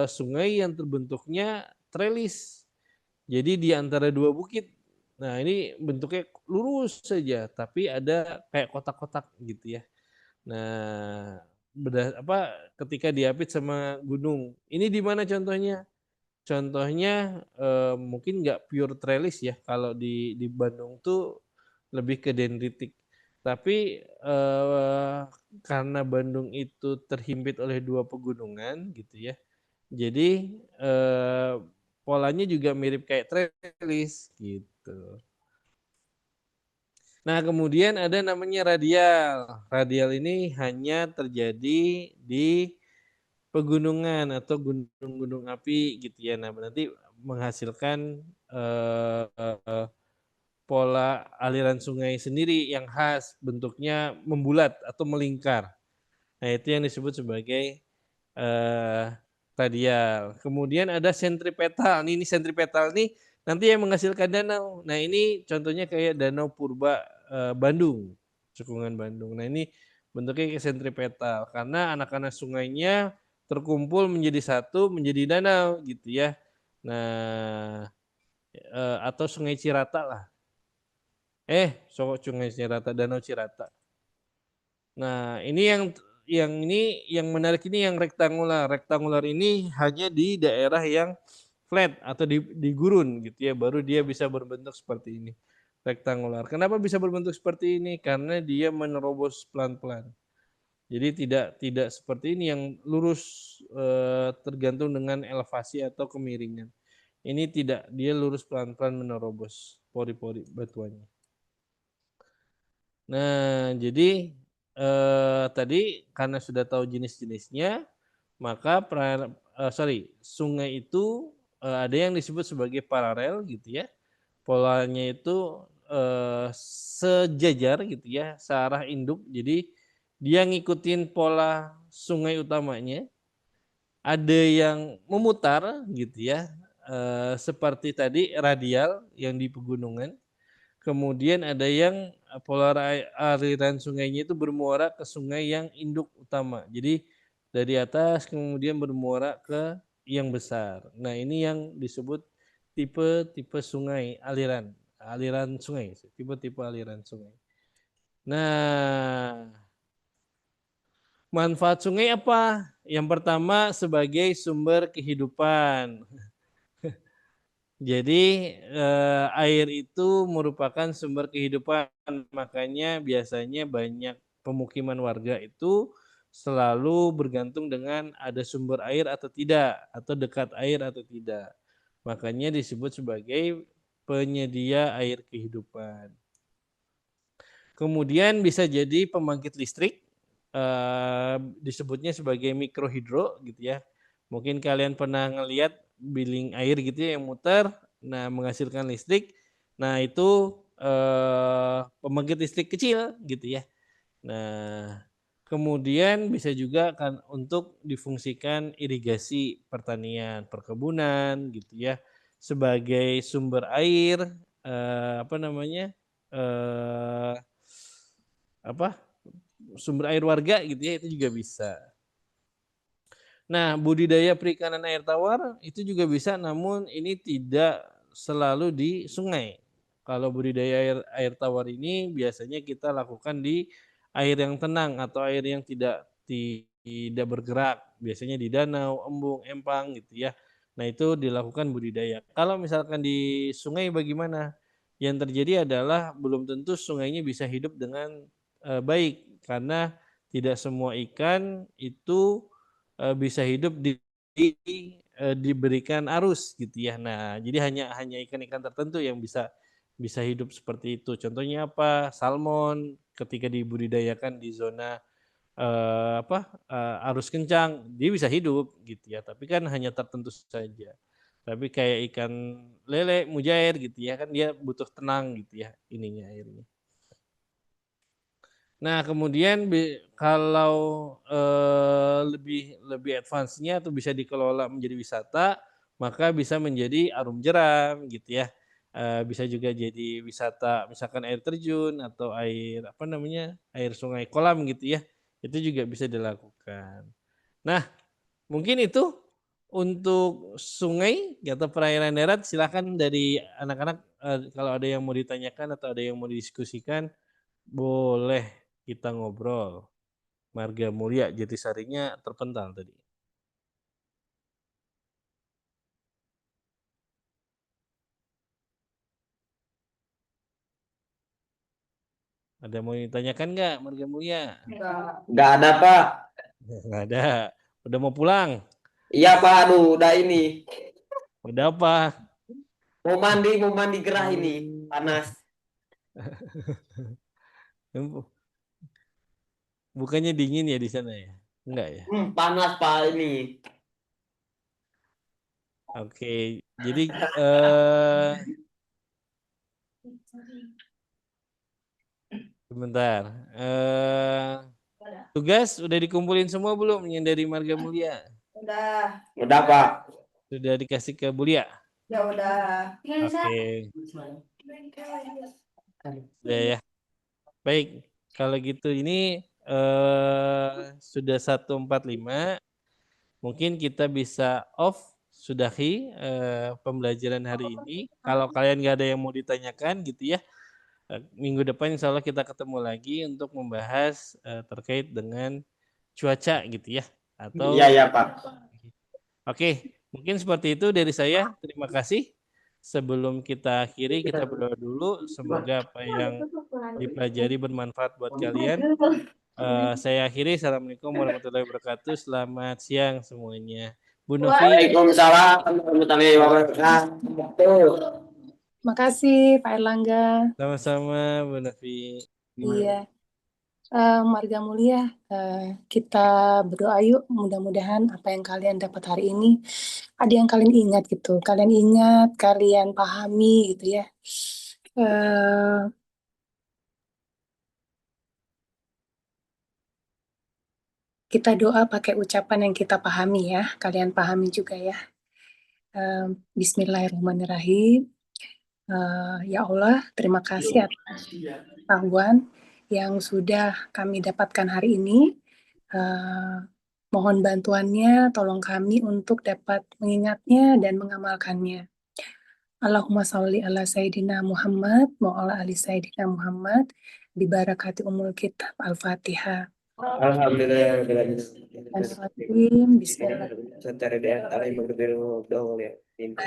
sungai yang terbentuknya trellis. Jadi di antara dua bukit. Nah, ini bentuknya lurus saja, tapi ada kayak kotak-kotak gitu ya. Nah, ketika diapit sama gunung. Ini di mana contohnya? Contohnya mungkin nggak pure trellis ya. Kalau di Bandung tuh lebih ke dendritik. Tapi karena Bandung itu terhimpit oleh dua pegunungan gitu ya. Jadi polanya juga mirip kayak trellis gitu. Nah, kemudian ada namanya radial. Radial ini hanya terjadi di pegunungan atau gunung-gunung api gitu ya. Nah, nanti menghasilkan pola aliran sungai sendiri yang khas, bentuknya membulat atau melingkar. Nah, itu yang disebut sebagai eh, radial. Kemudian ada sentripetal. Ini sentripetal nih nanti yang menghasilkan danau. Nah, ini contohnya kayak Danau Purba Bandung, Cekungan Bandung. Nah, ini bentuknya kayak sentripetal karena anak-anak sungainya terkumpul menjadi satu, menjadi danau gitu ya. Nah, atau Sungai Cirata lah. Sungai Cirata, Danau Cirata. Nah, ini yang menarik ini yang rektangular. Rektangular ini hanya di daerah yang flat atau di gurun gitu ya, baru dia bisa berbentuk seperti ini. Rektangular. Kenapa bisa berbentuk seperti ini? Karena dia menerobos pelan-pelan. Jadi tidak seperti ini yang lurus tergantung dengan elevasi atau kemiringan. Ini tidak, dia lurus pelan-pelan menerobos pori-pori batuannya. Nah, jadi tadi karena sudah tahu jenis-jenisnya, maka sungai itu ada yang disebut sebagai paralel gitu ya. Polanya itu sejajar gitu ya, searah induk. Jadi dia ngikutin pola sungai utamanya. Ada yang memutar gitu ya, seperti tadi radial yang di pegunungan. Kemudian ada yang pola aliran sungainya itu bermuara ke sungai yang induk utama. Jadi dari atas kemudian bermuara ke yang besar. Nah, ini yang disebut tipe-tipe sungai aliran sungai, tipe-tipe aliran sungai. Nah, manfaat sungai apa? Yang pertama sebagai sumber kehidupan. Jadi air itu merupakan sumber kehidupan, makanya biasanya banyak pemukiman warga itu selalu bergantung dengan ada sumber air atau tidak, atau dekat air atau tidak. Makanya disebut sebagai penyedia air kehidupan. Kemudian bisa jadi pembangkit listrik, disebutnya sebagai mikrohidro gitu ya. Mungkin kalian pernah ngelihat billing air gitu ya yang muter, nah menghasilkan listrik. Nah itu pembangkit listrik kecil gitu ya. Nah kemudian bisa juga kan untuk difungsikan irigasi pertanian, perkebunan gitu ya, sebagai sumber air apa namanya apa sumber air warga gitu ya, itu juga bisa. Nah, budidaya perikanan air tawar itu juga bisa, namun ini tidak selalu di sungai. Kalau budidaya air tawar ini biasanya kita lakukan di air yang tenang atau air yang tidak bergerak, biasanya di danau, embung, empang gitu ya. Nah, itu dilakukan budidaya. Kalau misalkan di sungai bagaimana? Yang terjadi adalah belum tentu sungainya bisa hidup dengan baik karena tidak semua ikan itu bisa hidup diberikan arus gitu ya. Nah, jadi hanya ikan-ikan tertentu yang bisa hidup seperti itu. Contohnya apa? Salmon ketika dibudidayakan di zona arus kencang, dia bisa hidup gitu ya. Tapi kan hanya tertentu saja. Tapi kayak ikan lele, mujair gitu ya, kan dia butuh tenang gitu ya ininya airnya. Nah, kemudian kalau lebih advance-nya atau bisa dikelola menjadi wisata, maka bisa menjadi arum jeram gitu ya. Bisa juga jadi wisata misalkan air terjun atau air apa namanya? Air sungai kolam gitu ya. Itu juga bisa dilakukan. Nah, mungkin itu untuk sungai atau perairan darat, silakan dari anak-anak kalau ada yang mau ditanyakan atau ada yang mau didiskusikan boleh kita ngobrol. Marga Mulia Jatisarinya terpental tadi. Ada mau ditanyakan nggak, Marga Mulia? Nggak ada, Pak. Nggak ada. Udah mau pulang? Iya, Pak. Aduh, udah ini. Udah apa? Mau mandi gerah ini. Panas. Bukannya dingin ya di sana ya? Enggak ya? Panas, Pak, ini. Oke, jadi sebentar. Tugas udah dikumpulin semua belum yang dari Marga Mulia? Udah. Udah, Pak. Sudah dikasih ke Bulia? Ya udah. Oke, sudah ya. Baik, kalau gitu ini sudah 1:45. Mungkin kita bisa sudahi pembelajaran hari ini. Kalau kalian nggak ada yang mau ditanyakan gitu ya, minggu depan insya Allah kita ketemu lagi untuk membahas terkait dengan cuaca gitu ya. Atau Iya, Pak. Oke, mungkin seperti itu dari saya. Terima kasih. Sebelum kita akhiri, kita berdoa dulu. Semoga apa yang dipelajari bermanfaat buat kalian. Saya akhiri. Assalamualaikum warahmatullahi wabarakatuh. Selamat siang semuanya. Bu Novi. Waalaikumsalam warahmatullahi wabarakatuh. Makasih Pak Erlangga. Sama-sama Bu Novi. Iya. Marga Mulia, kita berdoa yuk, mudah-mudahan apa yang kalian dapat hari ini ada yang kalian ingat gitu, kalian ingat, kalian pahami gitu ya. Kita doa pakai ucapan yang kita pahami ya, kalian pahami juga ya. Bismillahirrahmanirrahim. Ya Allah, terima kasih atas pengetahuan yang sudah kami dapatkan hari ini. Mohon bantuannya, tolong kami untuk dapat mengingatnya dan mengamalkannya. Allahumma sholli ala Sayyidina Muhammad wa ala ali Sayyidina Muhammad bi barakati umul kitab Al-Fatihah. Alhamdulillah. Bismillahirrahmanirrahim.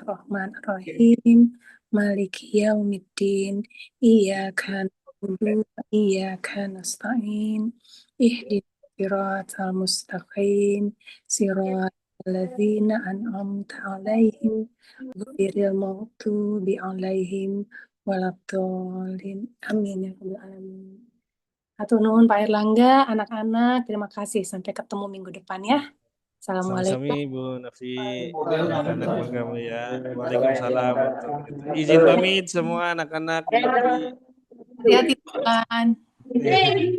Ar-Rahman-Ar-Rahim. Maliki yaumiddin. Iyyaka na'budu wa iyyaka nasta'in. Ihdinas siratal mustaqim. Siratal ladzina an'amta 'alaihim ghairil maghdubi alaihim waladdallin. Amin ya rabbal alamin. Hatur nuhun Pak Erlangga, anak-anak, terima kasih. Sampai ketemu minggu depan ya. Assalamualaikum. Sama-sama Bu Novi. Anak-anak Marga Mulia. Waalaikumsalam warahmatullahi wabarakatuh. Izin pamit semua anak-anak Bu Novi. Hati-hati, Tuhan. Iya.